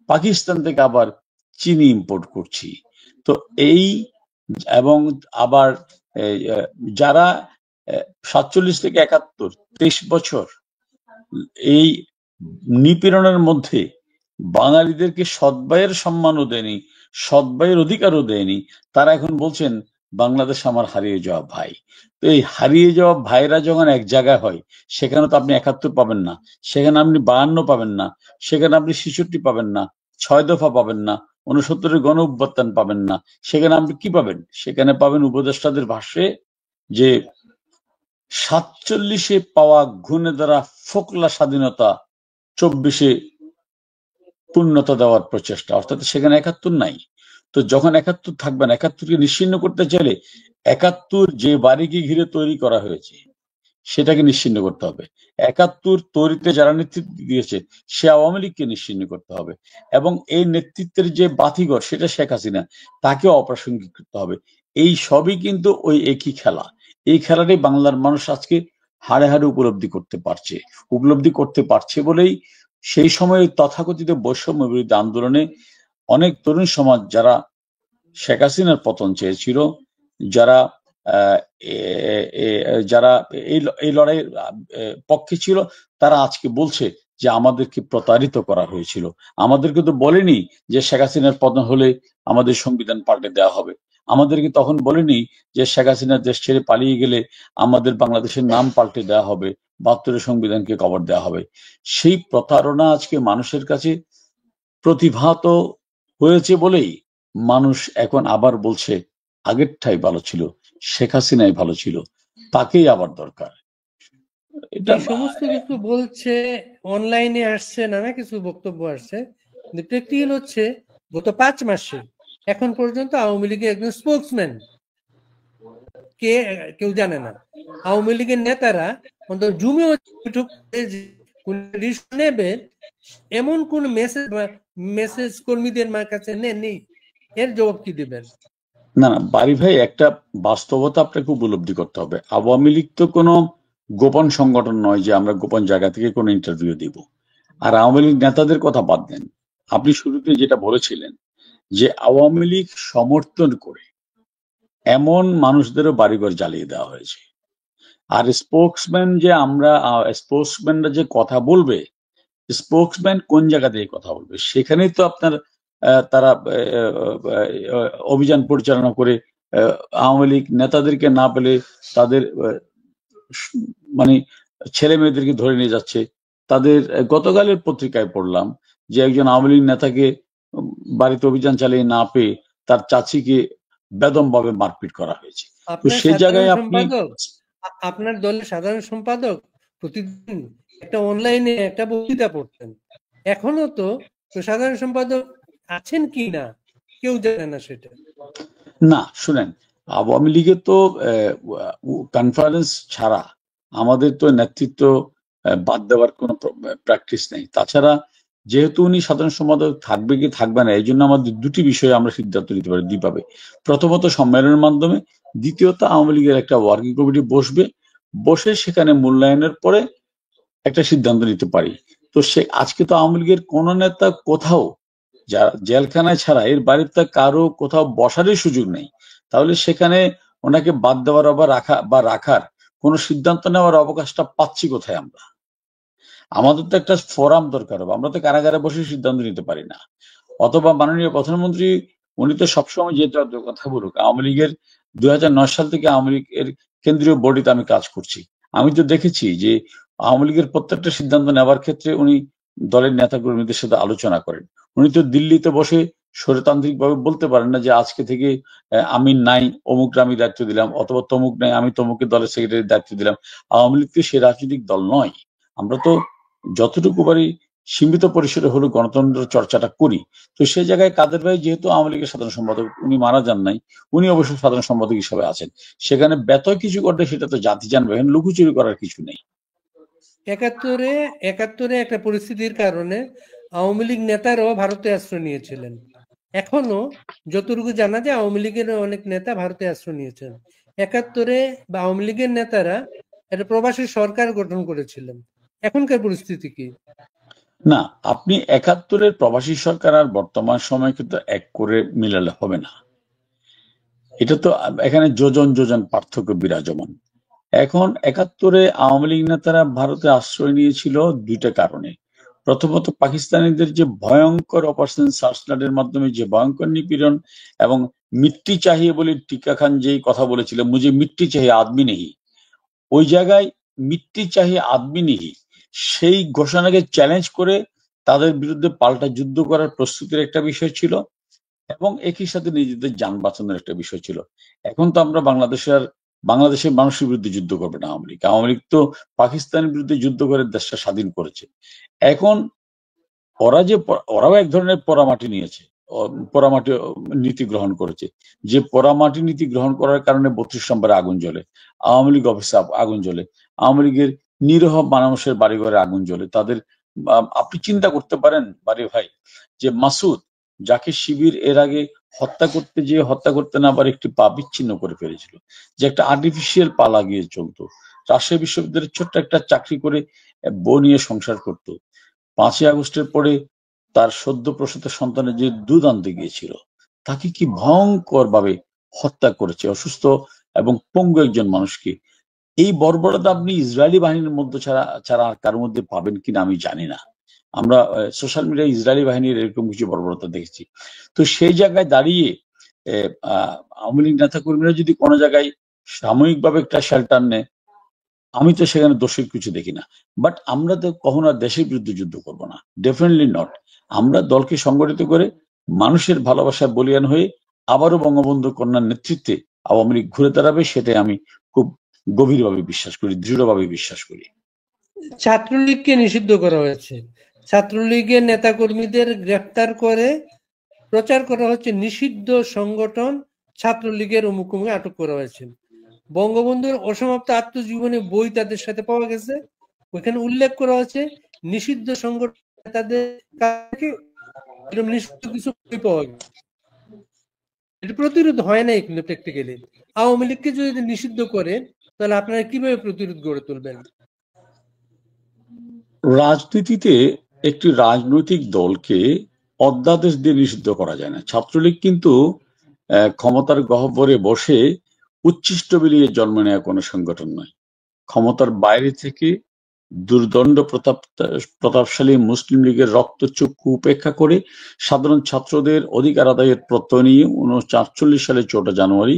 পাকিস্তান থেকে আবার চিনি ইম্পোর্ট করছি। তো এই এবং আবার যারা 47 থেকে 71, 23 বছর এই নিপীড়নের মধ্যে বাঙালিদেরকে সৎভাইয়ের সম্মানও দেয়নি, সৎভাইয়ের অধিকারও দেয়নি, তারা এখন বলছেন বাংলাদেশ আমার হারিয়ে যাওয়া ভাই। তো এই হারিয়ে যাওয়া ভাইরা যখন এক জায়গায় হয়, সেখানে তো আপনি 71 পাবেন না, সেখানে আপনি 52 পাবেন না, সেখানে আপনি 66 পাবেন না, 6 দফা পাবেন না, 69-এর গণ অভ্যুত্থান পাবেন না। সেখানে আপনি কি পাবেন? সেখানে পাবেন উপদেষ্টাদের ভাষ্যে যে 47-এ পাওয়া ঘুণে দ্বারা ফোকলা স্বাধীনতা 24-এ পূর্ণতা দেওয়ার প্রচেষ্টা, অর্থাৎ সেখানে 71 নাই। তো যখন 71 থাকবে না, 71-কে নিশ্চিহ্ন করতে চাইলে 71 যে বাড়িকে ঘিরে তৈরি করা হয়েছে সেটাকে নিশ্চিহ্ন করতে হবে। 71 তৈরিতে যারা নেতৃত্ব দিয়েছে সে আওয়ামী লীগকে নিশ্চিহ্ন করতে হবে। এবং এই নেতৃত্বের যে বাতিঘর, সেটা শেখ হাসিনা, তাকেও অপ্রাসঙ্গিক করতে হবে। এই সবই কিন্তু ওই একই খেলা। এই খেলাটাই বাংলার মানুষ আজকে হাড়ে হাড়ে উপলব্ধি করতে পারছে বলেই সেই সময়ে তথাকথিত বৈষম্য বিরোধী আন্দোলনে অনেক তরুণ সমাজ যারা শেখ হাসিনার পতন চেয়েছিল, যারা আহ, এ- এ- যারা এই লড়াইয়ের পক্ষে ছিল, তারা আজকে বলছে যে আমাদেরকে প্রতারিত করা হয়েছিল। আমাদেরকে তো বলেনি যে শেখ হাসিনার পতন হলে আমাদের সংবিধান পাল্টে দেওয়া হবে। আমাদেরকে তখন বলেনি যে শেখ হাসিনা দেশ ছেড়ে পালিয়ে গেলে আমাদের বাংলাদেশের নাম পাল্টে দেওয়া হবে, ৭২ সংবিধানকে কবর দেওয়া হবে। সেই প্রতারণা আজকে মানুষের কাছে প্রতিভাত হয়েছে বলেই মানুষ এখন আবার বলছে আগেরটাই ভালো ছিল, শেখ হাসিনাই ভালো ছিল, তাকেই আবার দরকার। এটা এই সমস্ত কিছু বলছে, অনলাইনে আসছে, নানা কিছু বক্তব্য আসছে, কিন্তু প্র্যাকটিক্যাল হচ্ছে গত 5 মাসে এখন পর্যন্ত আওয়ামী লীগের একজন স্পোকসম্যান কে কেউ জানে না। আওয়ামী লীগের নেতারা অন্তত জুমে কোন রিস্ক নেবে এমন কোন মেসেজ কর্মীদের কাছে নেই, এর জবাব কি দিবেন? না না, বারি ভাই, একটা বাস্তবতা আপনাকে উপলব্ধি করতে হবে। আওয়ামী লীগ তো কোনো গোপন সংগঠন নয় যে আমরা গোপন জায়গা থেকে কোনো ইন্টারভিউ দিব। আর আওয়ামী লীগ নেতাদের কথা বাদ দেন, আপনি শুরুতে যেটা বলেছিলেন যে আওয়ামী লীগ সমর্থন করে এমন মানুষদেরও বাড়িঘর জ্বালিয়ে দেওয়া হয়েছে। আর স্পোক্সম্যানরা যে কথা বলবে, স্পোক্সম্যান কোন জায়গা থেকে কথা বলবে, সেখানেই তো আপনার তারা অভিযান পরিচালনা করে আওয়ামী লীগ নেতাদেরকে না পেলে তাদের মানে ছেলে মেয়েদেরকে ধরে নিয়ে যাচ্ছে। তাদের গতকালের পত্রিকায় পড়লাম যে একজন আওয়ামী লীগ নেতাকে বাড়িতে অভিযান চালিয়ে না পেয়ে তার চাচিকে বেদমভাবে মারপিট করা হয়েছে। তো আপনার সেই সাধারণ জায়গায় আপনি সম্পাদক, আপনার দলের সাধারণ সম্পাদক প্রতিদিন একটা অনলাইনে একটা বক্তৃতা পড়তেন। এখনো তো সাধারণ সম্পাদক আছেন কি না কেউ জানে না সেটা। না, শুনেন, আওয়ামী লীগের তো কনফারেন্স ছাড়া আমাদের তো নেতৃত্ব বাদ দেওয়ার কোনো প্র্যাকটিস নেই। তাছাড়া যেহেতু উনি সাধারণ সম্পাদক থাকবে কি থাকবে না, এই জন্য আমাদের দুটি বিষয়ে আমরা সিদ্ধান্ত নিতে পারি দুইভাবে। প্রথমত সম্মেলনের মাধ্যমে, দ্বিতীয়ত আওয়ামী লীগের একটা ওয়ার্কিং কমিটি বসবে, বসে সেখানে মূল্যায়নের পরে একটা সিদ্ধান্ত নিতে পারি। তো আজকে তো আওয়ামী লীগের কোন নেতা কোথাও, যারা জেলখানায় ছাড়া এর বাড়িতে কারো কোথাও বসারই সুযোগ নেই। তাহলে সেখানে ওনাকে বাদ দেওয়ার বা রাখার কোন সিদ্ধান্ত নেওয়ার অবকাশটা পাচ্ছি কোথায় আমরা? আমাদের তো একটা ফোরাম দরকার হবে, আমরা তো কারাগারে বসে সিদ্ধান্ত নিতে পারি না। অথবা মাননীয় প্রধানমন্ত্রী, উনি তো সবসময় যে কথা বলুক, আওয়ামী লীগের 2009 সাল থেকে আওয়ামী লীগের কেন্দ্রীয় বডিতে আমি কাজ করছি। আমি তো দেখেছি যে আওয়ামী লীগের প্রত্যেকটা সিদ্ধান্ত নেওয়ার ক্ষেত্রে উনি দলের নেতা কর্মীদের সাথে আলোচনা করেন। উনি তো দিল্লিতে বসে স্বৈরতান্ত্রিক ভাবে বলতে পারেন না যে আজকে থেকে আমি নাই, অমুককে আমি দায়িত্ব দিলাম, অথবা তমুক নাই, আমি তমুকের দলের সেক্রেটারির দায়িত্ব দিলাম। আওয়ামী লীগ তো সে রাজনৈতিক দল নয়। আমরা তো যতটুকু পারি সীমিত পরিসরে হলেও গণতন্ত্র চর্চাটা করি। তো সেই জায়গায় কাদের ভাই যেহেতু আওয়ামী লীগের সাধারণ সম্পাদক, উনি মারা যান নাই, উনি অবশ্য সাধারণ সম্পাদক হিসেবে আছেন, সেখানে ব্যতয় কিছু করলে সেটা তো জাতি জানবে, এখানে লুকোচুরি করার কিছু নেই। একাত্তরে একাত্তরে একটা পরিস্থিতির কারণে আওয়ামী লীগ নেতারাও ভারতে আশ্রয় নিয়েছিলেন। এখনো যতটুকু জানা যায় আওয়ামী লীগের অনেক নেতা ভারতে আশ্রয় নিয়েছেন। একাত্তরে বা আওয়ামী লীগের নেতারা একটা প্রবাসী সরকার গঠন করেছিলেন। এখনকার পরিস্থিতি কি? না, আপনি ৭১-এর প্রবাসী সরকার আর বর্তমান সময় কিন্তু এক করে মিলালে হবে না। এটা তো এখানে যোজন যোজন পার্থক্য বিরাজমান। এখন ৭১-এ আওয়ামী লীগ নেতারা ভারতে আশ্রয় নিয়েছিল দুইটা কারণে। প্রথমত পাকিস্তানিদের যে ভয়ঙ্কর অপারেশন সার্চলাইটের মাধ্যমে যে ভয়ঙ্কর নিপীড়ন, এবং মিট্টি চাহিয়ে বলে টিকা খান যেই কথা বলেছিল, মুঝে মিট্টি চাহিয়ে আদমি নেই, ওই জায়গায় মিট্টি চাহিয়ে আদমি নেই সেই ঘোষণাকে চ্যালেঞ্জ করে তাদের বিরুদ্ধে পাল্টা যুদ্ধ করার প্রস্তুতির একটা বিষয় ছিল, এবং একই সাথে নিজেদের যান বাঁচানোর একটা বিষয় ছিল। এখন তো আমরা বাংলাদেশের মানুষের বিরুদ্ধে যুদ্ধ করবে না আওয়ামী লীগ। আওয়ামী লীগ তো পাকিস্তানের বিরুদ্ধে যুদ্ধ করে দেশটা স্বাধীন করেছে। এখন ওরাও এক ধরনের পোড়ামাটি নিয়েছে, পোড়ামাটি নীতি গ্রহণ করেছে। যে পোড়ামাটি নীতি গ্রহণ করার কারণে ৩২ নম্বরে আগুন জ্বলে, আওয়ামী লীগ অফিসে আগুন জ্বলে, আওয়ামী লীগের নিরীহ মানুষের বাড়িঘরে আগুন জ্বলে। তাদের আপনি চিন্তা করতে পারেন বাড়ি ভাই, যে মাসুদ, যাকে শিবির এর আগে হত্যা করতে না পারে একটি পা বিচ্ছিন্ন করে ফেলেছিল, যে একটা আর্টিফিশিয়াল পা লাগিয়ে চলতো, রাজশাহী বিশ্ববিদ্যালয়ের ছোট্ট একটা চাকরি করে বউ নিয়ে সংসার করতো, 5ই আগস্টের পরে তার সদ্য প্রসূত সন্তানের যে দুধ আনতে গিয়েছিল, তাকে কি ভয়ঙ্কর ভাবে হত্যা করেছে, অসুস্থ এবং পঙ্গু একজন মানুষকে। এই বর্বরতা আপনি ইসরায়েলি বাহিনীর মধ্যে ছাড়া ছাড়া আর কার মধ্যে পাবেন কিনা আমি জানি না। আমরা সোশ্যাল মিডিয়ায় ইসরায়েলি বাহিনীর এরকম কিছু বর্বরতা দেখেছি। তো সেই জায়গায় দাঁড়িয়ে আওয়ামী লীগ নেতা কর্মীরা যদি কোনো জায়গায় সাময়িকভাবে একটা শেল্টার নেয়, আমি তো সেখানে দোষের কিছু দেখি না। বাট আমরা তো কখনো আর দেশের বিরুদ্ধে যুদ্ধ করব না, ডেফিনেটলি নট। আমরা দলকে সংগঠিত করে মানুষের ভালোবাসায় বলিয়ান হয়ে আবারও বঙ্গবন্ধু কন্যার নেতৃত্বে আওয়ামী লীগ ঘুরে দাঁড়াবে, সেটাই আমি খুব গভীরভাবে বিশ্বাস করি, দৃঢ়ভাবে বিশ্বাস করি। ছাত্রলীগকে নিষিদ্ধ করা হয়েছে, ছাত্রলীগের নেতা কর্মীদের গ্রেফতার করে প্রচার করা হচ্ছে নিষিদ্ধ সংগঠন ছাত্রলীগের অমুক অমুক আটক করা হয়েছে। বঙ্গবন্ধুর অসমাপ্ত আত্মজীবনী বই তাদের সাথে পাওয়া গেছে, ওইখানে উল্লেখ করা হচ্ছে নিষিদ্ধ সংগঠন তাদের কাছে নিষিদ্ধ কিছু বই পাওয়া গেছে। এটা প্রতিরোধ হয় নাই কিন্তু প্র্যাকটিক্যালি। আওয়ামী লীগকে যদি নিষিদ্ধ করে তাহলে আপনারা কিভাবে প্রতিরোধ গড়ে তুলবেন? রাজনীতিতে একটি রাজনৈতিক দলকে অধ্যাদেশ দিয়ে নিষিদ্ধ করা যায় না। ছাত্রলীগ কিন্তু ক্ষমতার গহ্বরে বসে উচ্ছিষ্ট বিলিয়ে জন্ম নেওয়া কোনো সংগঠন নয়। ক্ষমতার বাইরে থেকে দুর্দণ্ড প্রতাপশালী মুসলিম লীগের রক্তচক্ষু উপেক্ষা করে সাধারণ ছাত্রদের অধিকার আদায়ের প্রত্যয় নিয়ে 1948 সালের 4 জানুয়ারি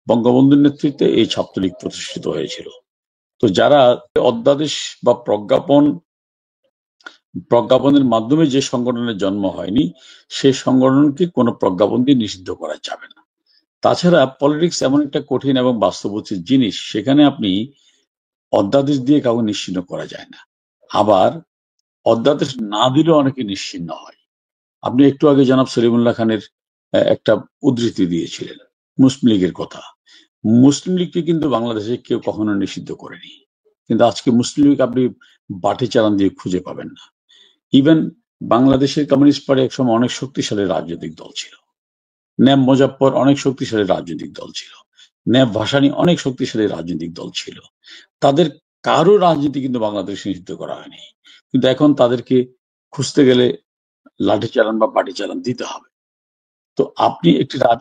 বঙ্গবন্ধুর নেতৃত্বে এই ছাত্রলীগ প্রতিষ্ঠিত হয়েছিল। তো যারা অধ্যাদেশ বা প্রজ্ঞাপনের মাধ্যমে যে সংগঠনের জন্ম হয়নি, সেই সংগঠনকে কোনো প্রজ্ঞাপন দিয়ে নিষিদ্ধ করা যাবে না। তাছাড়া পলিটিক্স এমন একটা কঠিন এবং বাস্তবচিত জিনিস, সেখানে আপনি অধ্যাদেশ দিয়ে কাউকে নিশ্চিহ্ন করা যায় না। আবার অধ্যাদেশ না দিলেও অনেকে নিশ্চিহ্ন হয়। আপনি একটু আগে জনাব সলিমুল্লাহ খানের একটা উদ্ধৃতি দিয়েছিলেন মুসলিম লীগের কথা। মুসলিম লীগকে কিন্তু বাংলাদেশে কেউ কখনো নিষিদ্ধ করেনি, কিন্তু আজকে মুসলিম লীগ আপনি বাটি চালান দিয়ে খুঁজে পাবেন না। ইভেন বাংলাদেশের কমিউনিস্ট পার্টি একসময় অনেক শক্তিশালী রাজনৈতিক দল ছিল। ন্যাব মুজাফফর অনেক শক্তিশালী রাজনৈতিক দল ছিল। ন্যাব ভাসানী অনেক শক্তিশালী রাজনৈতিক দল ছিল। তাদের কারো রাজনীতি কিন্তু বাংলাদেশে নিষিদ্ধ করা হয়নি, কিন্তু এখন তাদেরকে খুঁজতে গেলে লাঠি চালান বা বাটি চালান দিতে হবে। তো আপনি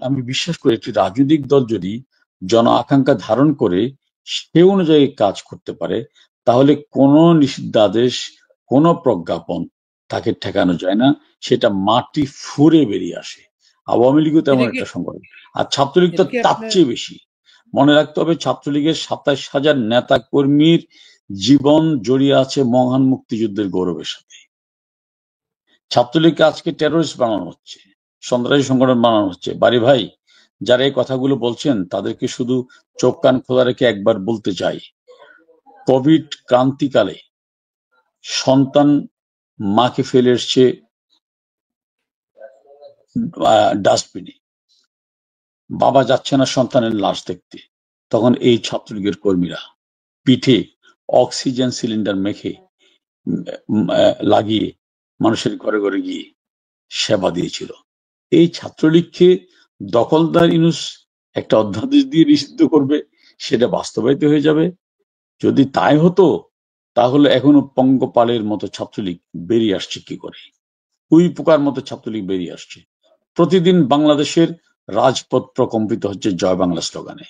আমি বিশ্বাস করি একটি রাজনৈতিক দল যদি জন আকাঙ্ক্ষা ধারণ করে সে অনুযায়ী কাজ করতে পারে, তাহলে কোনো নিষিদ্ধাদেশ, কোনো প্রজ্ঞাপন তাকে ঠেকানো যায় না। সেটা মাটি ফুঁড়ে বেরিয়ে আসে। আওয়ামী লীগও তেমন একটা সংগঠন, আর ছাত্রলীগ তো তার চেয়ে বেশি। মনে রাখতে হবে, ছাত্রলীগের 27,000 নেতা কর্মীর জীবন জড়িয়ে আছে মহান মুক্তিযুদ্ধের গৌরবের সাথে। ছাত্রলীগকে আজকে টেরোরিস্ট বানানো হচ্ছে, সন্ত্রাসী সংগঠন বানানো হচ্ছে। বাড়ি ভাই, যারা এই কথাগুলো বলছেন তাদেরকে শুধু চোখ কান খোলা রেখে একবার বলতে চাই, কোভিড ক্রান্তিকালে সন্তান মাকে ফেলে এসছে ডাস্টবিনে, বাবা যাচ্ছে না সন্তানের লাশ দেখতে, তখন এই ছাত্রলীগের কর্মীরা পিঠে অক্সিজেন সিলিন্ডার মেখে লাগিয়ে মানুষের ঘরে ঘরে গিয়ে সেবা দিয়েছিল। এই ছাত্রলীগকে দখলদার ইউনূস একটা অধ্যাদেশ দিয়ে নিষিদ্ধ করবে, সেটা বাস্তবায়িত হয়ে যাবে। যদি তাই হতো, তাহলে এখনো পঙ্গপালের মতো ছাত্রলীগ বেরিয়ে আসছে কি করে? উই পোকার মতো ছাত্রলীগ বেরিয়ে আসছে। প্রতিদিন বাংলাদেশের রাজপথ প্রকম্পিত হচ্ছে জয় বাংলা স্লোগানে।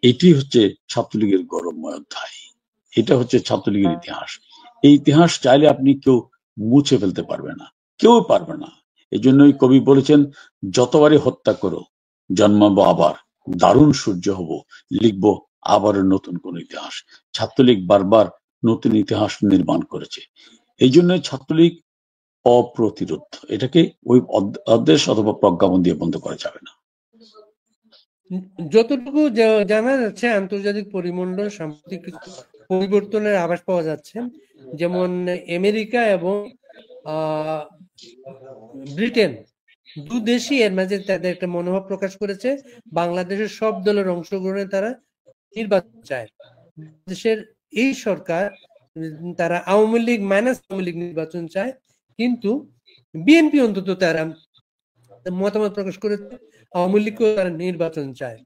এটি হচ্ছে ছাত্রলীগের গৌরবময় অধ্যায়, এটা হচ্ছে ছাত্রলীগের ইতিহাস। এই ইতিহাস চাইলে আপনি কেউ মুছে ফেলতে পারবে না, কেউ পারবে না। এই জন্যই কবি বলেছেন, যতবারই হত্যা করো জন্মাবো আবার, দারুণ সূর্য হব, লিখবো আবারও নতুন কোন ইতিহাস। ছাত্রলীগ বারবার নতুন ইতিহাস নির্মাণ করেছে। এই জন্য ছাত্রলীগ অপ্রতিরোধ, এটাকে ওই অধ্যাদেশ অথবা প্রজ্ঞাপন দিয়ে বন্ধ করা যাবে না। যতটুকু জানা যাচ্ছে, আন্তর্জাতিক পরিমণ্ডল সাম্প্রতিক পরিবর্তনের আভাস পাওয়া যাচ্ছে। যেমন আমেরিকা এবং ব্রিটেন, দু দেশই এর মাঝে তাদের একটা মনোভাব প্রকাশ করেছে, বাংলাদেশের সব দলের অংশগ্রহণে তারা নির্বাচন চায়। দেশের এই সরকার, তারা আওয়ামী লীগ মাইনাস আওয়ামী লীগ নির্বাচন চায়, কিন্তু বিএনপি অন্তত তারা মতামত প্রকাশ করেছে আওয়ামী লীগকেও তারা নির্বাচন চায়।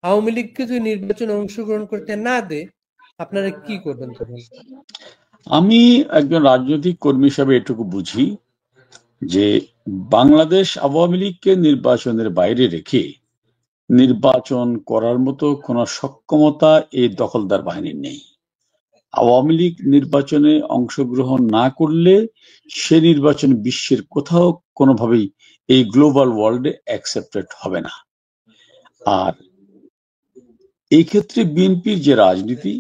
আওয়ামী লীগকে যদি নির্বাচনে অংশগ্রহণ করতে না দেয়, আপনারা কি করবেন তখন? আমি একজন রাজনৈতিক কর্মী হিসাবে এটুকু বুঝি যে বাংলাদেশ আওয়ামী লীগকে নির্বাচনের বাইরে রেখে নির্বাচন করার মতো কোন সক্ষমতা এই দখলদার বাহিনীর নেই। আওয়ামী লীগ নির্বাচনে অংশগ্রহণ না করলে সে নির্বাচন বিশ্বের কোথাও কোনোভাবেই এই গ্লোবাল ওয়ার্ল্ডে অ্যাকসেপ্টেড হবে না। আর এই ক্ষেত্রে বিএনপির যে রাজনীতি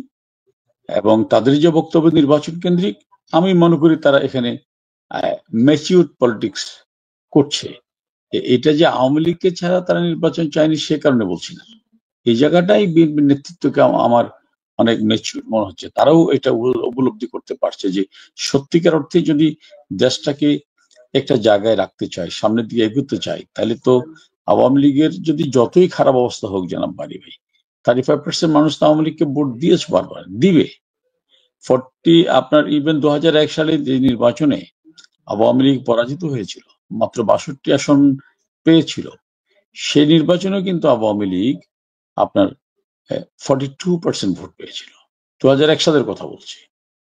এবং তাদের যে বক্তব্য নির্বাচন কেন্দ্রিক, আমি মনে করি তারা এখানে ম্যাচিউর পলিটিক্স করছে। এটা যে আওয়ামী লীগকে ছাড়া তারা নির্বাচন চায়নি সে কারণে বলছি না, এই জায়গাটাই বিএনপির নেতৃত্বকে আমার অনেক ম্যাচিউর মনে হচ্ছে। তারাও এটা উপলব্ধি করতে পারছে যে সত্যিকার অর্থে যদি দেশটাকে একটা জায়গায় রাখতে চায়, সামনের দিকে এগোতে চায়, তাহলে তো আওয়ামী লীগের যদি যতই খারাপ অবস্থা হোক, জানাব বাড়ি ভাই, 35% মানুষ তো আওয়ামী লীগকে ভোট দিয়েছে, বারবার দিবে। আপনার ইভেন 2001 সালে যে নির্বাচনে আওয়ামী লীগ পরাজিত হয়েছিল, মাত্র 62 আসন পেয়েছিল, সেই নির্বাচনেও কিন্তু আওয়ামী লীগ আপনার 42% ভোট পেয়েছিল। 2001 সালের কথা বলছি,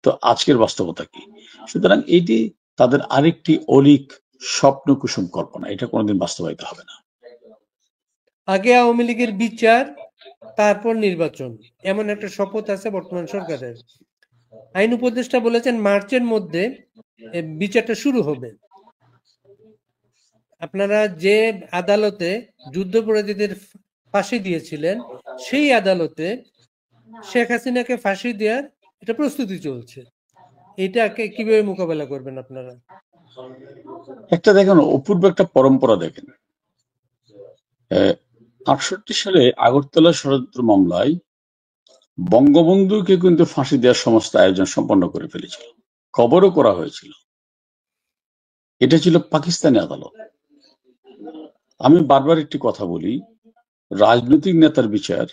তো আজকের বাস্তবতা কি? সুতরাং এটি তাদের আরেকটি অলিক স্বপ্ন কুসুম কল্পনা, এটা কোনোদিন বাস্তবায়িত হবে না। আগে আওয়ামী লীগের বিচার, তারপর নির্বাচন, এমন একটা শপথ আছে বর্তমান সরকারের। আইন উপদেষ্টা বলেছেন মার্চের মধ্যে বিচারটা শুরু হবে। আপনারা যে আদালতে যুদ্ধাপরাধীদের ফাঁসি দিয়েছিলেন, সেই আদালতে শেখ হাসিনাকে ফাঁসি দেওয়ার এটা প্রস্তুতি চলছে। এটাকে কিভাবে মোকাবেলা করবেন আপনারা? একটা দেখেন, অপূর্ব একটা পরম্পরা দেখেন। 68 সালে আগরতলা ষড়যন্ত্র মামলায় বঙ্গবন্ধুকে কিন্তু ফাঁসি দেওয়ার সমস্ত আয়োজন সম্পন্ন করে ফেলেছিল, কবরও করা হয়েছিল। এটা ছিল পাকিস্তানি আদালত। আমি বারবার একটি কথা বলি, রাজনৈতিক নেতার বিচার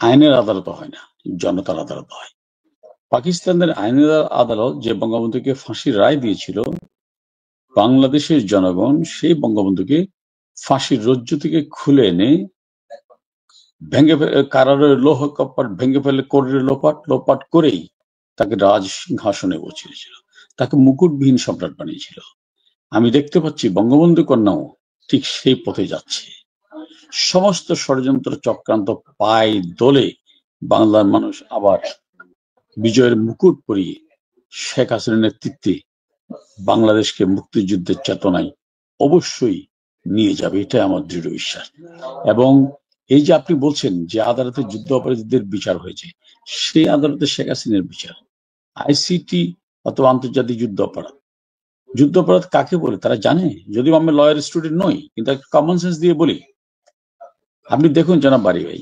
আইনের আদালত হয় না, জনতার আদালত হয়। পাকিস্তানের আইনের আদালত যে বঙ্গবন্ধুকে ফাঁসির রায় দিয়েছিল, বাংলাদেশের জনগণ সেই বঙ্গবন্ধুকে ফাঁসির রজ্জু থেকে খুলে এনে ভেঙে কারারের লৌহ কপাট ভেঙে ফেলে করে লোপাট করেই তাকে রাজ সিংহাসনে বসিয়েছিল, তাকে মুকুটবিহীন সম্রাট বানিয়েছিল। আমি দেখতে পাচ্ছি বঙ্গবন্ধু কন্যাও ঠিক সেই পথে যাচ্ছে। সমস্ত ষড়যন্ত্র চক্রান্ত পায় দোলে বাংলার মানুষ আবার বিজয়ের মুকুট পরিয়ে শেখ হাসিনার নেতৃত্বে বাংলাদেশকে মুক্তিযুদ্ধের চেতনায় অবশ্যই নিয়ে যাবে, এটাই আমার দৃঢ় বিশ্বাস। এবং এই যে আপনি বলছেন যে আদালতে যুদ্ধ অপরাধীদের বিচার হয়েছে, সেই আদালতে শেখ হাসিনার বিচার। আইসিটি অথবা আন্তর্জাতিক যুদ্ধ অপরাধ কাকে বলে তারা জানে, যদিও আমি লয়ার স্টুডেন্ট নই, কিন্তু একটা কমন সেন্স দিয়ে বলি। আপনি দেখুন জনাব বাড়ি ভাই,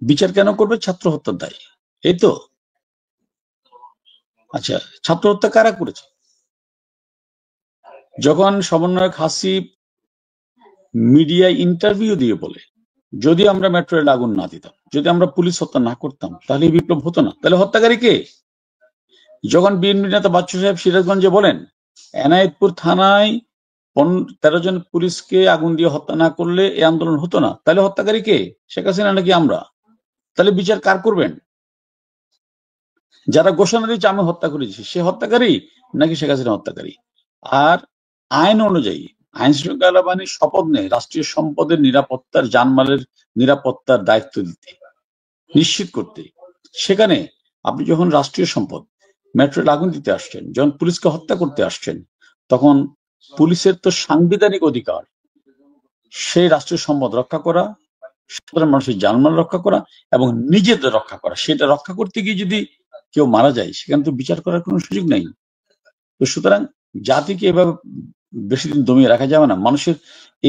বিচার কেন করবে? ছাত্র হত্যার দায়, এই তো। আচ্ছা, ছাত্র হত্যা কারা করেছে? যখন সমন্বয়ক হাসিব মিডিয়ায় ইন্টারভিউ দিয়ে বলে, যদি আমরা মেট্রো রেল আগুন না দিতাম, যদি আমরা পুলিশ হত্যা না করতাম, তাহলে বিপ্লব হতো না। তাহলে হত্যাকারী কে? যখন বিএনপি নেতা বাচ্চু সাহেব সিরাজগঞ্জে বলেন এনায়েতপুর থানায় 13 জন পুলিশকে আগুন দিয়ে হত্যা না করলে এই আন্দোলন হতো না, তাহলে হত্যাকারী কে? শেখ হাসিনা নাকি আমরা? তাহলে বিচার কার করবেন? যারা ঘোষণা দিচ্ছে আমি হত্যা করেছি, সে হত্যাকারী নাকি শেখ হাসিনা হত্যাকারী? আর আইন অনুযায়ী আইন শৃঙ্খলা বাহিনী শপথ নেয় রাষ্ট্রীয় সম্পদের নিরাপত্তার, জানমালের নিরাপত্তার দায়িত্ব দিতে, নিশ্চিত করতে। সেখানে আপনি যখন রাষ্ট্রীয় সম্পদ মেট্রো রেল আগুন দিতে আসছেন, যখন পুলিশকে হত্যা করতে আসছেন, তখন পুলিশের তো সাংবিধানিক অধিকার সেই রাষ্ট্রীয় সম্পদ রক্ষা করা, সাধারণ মানুষের জানমাল রক্ষা করা এবং নিজেদের রক্ষা করা। সেটা রক্ষা করতে গিয়ে যদি কেউ মারা যায়, সেখানে তো বিচার করার কোনো সুযোগ নেই। তো সুতরাং জাতিকে এভাবে বেশি দিন দমিয়ে রাখা যাবে না। মানুষের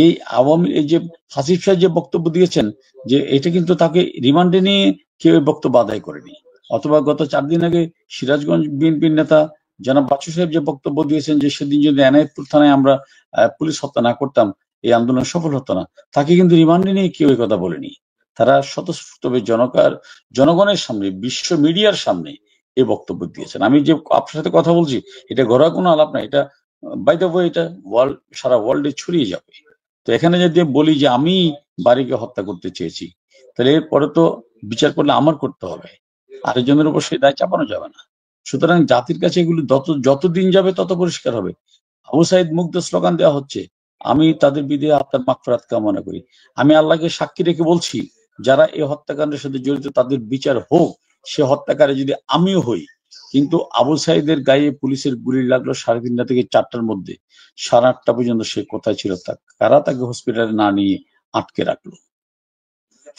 এই আওয়ামী এই যে হাসিব সাহেব যে বক্তব্য দিয়েছেন, যে এটা কিন্তু তাকে রিমান্ডে নিয়ে কেউ বক্তব্য আদায় করেনি, অথবা গত 4 দিন আগে সিরাজগঞ্জ বিএনপির নেতা জনাব বাচ্চু সাহেব যে বক্তব্য দিয়েছেন যে সেদিন যদি এনায়েতপুর থানায় আমরা পুলিশ হত্যা না করতাম, এই আন্দোলন সফল হতো না, তাকে কিন্তু রিমান্ডে নিয়ে কেউ এই কথা বলেনি। তারা স্বতঃস্ফূর্তভাবে জনগণের সামনে, বিশ্ব মিডিয়ার সামনে এই বক্তব্য দিয়েছেন। আমি যে আপনার সাথে কথা বলছি, এটা ঘরোয়া কোনো আলাপ না, এটা বাই দ্য ওয়ে এটা সারা ওয়ার্ল্ডে ছড়িয়ে যাবে। তো এখানে যদি বলি যে আমি বাড়িকে হত্যা করতে চেয়েছি, তাহলে এরপরে তো বিচার করলে আমার করতে হবে, আরেকজনের উপর সেই দায় চাপানো যাবে না। সুতরাং জাতির কাছে এগুলি যত দিন যাবে তত পরিষ্কার হবে। আবু সাইদ মুগ্ধ স্লোগান দেওয়া হচ্ছে, আমি তাদের বিদে আপনার মাগফিরাত কামনা করি। আমি আল্লাহকে সাক্ষী রেখে বলছি, যারা এই হত্যাকাণ্ডের সাথে জড়িত তাদের বিচার হোক, সে হত্যাকারী যদি আমিও হই। কিন্তু আবু সাইদের গায়ে পুলিশের গুলি লাগলো 3:30 থেকে 4টার মধ্যে। 8:30 পর্যন্ত সে কোথায় ছিল, কারা তাকে হসপিটালে না নিয়ে আটকে রাখলো?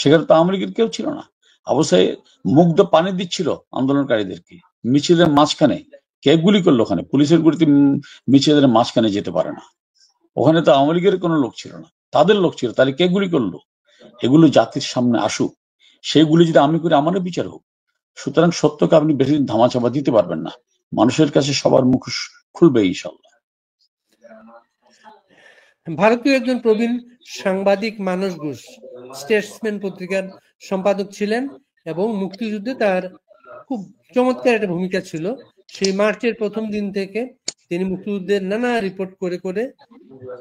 সেখানে তো আওয়ামী লীগের কেউ ছিল না। আবু সাইদ মুগ্ধ পানি দিচ্ছিল আন্দোলনকারীদেরকে মিছিলের মাঝখানে। কে গুলি করলো? ওখানে পুলিশের গুলিতে মিছিলের মাঝখানে যেতে পারে না। ওখানে তো আওয়ামী লীগের কোনো লোক ছিল না, তাদের লোক ছিল। তাহলে কে গুলি করলো? এগুলো জাতির সামনে আসুক, সেইগুলি যদি আমি করি আমারও বিচার হোক। সুতরাং সত্যকে আপনি বেশি দিন ধামাচাপা দিতে পারবেন না। মানুষের কাছে সবার মুখ খুলবে ইনশাল্লাহ। ভারতীয় একজন প্রবীণ সাংবাদিক মানস ঘোষ স্টেটসম্যান পত্রিকার সম্পাদক ছিলেন এবং মুক্তিযুদ্ধে তার খুব চমৎকার একটা ভূমিকা ছিল। সেই মার্চের প্রথম দিন থেকে তিনি মুক্তিযুদ্ধের নানা রিপোর্ট করে করে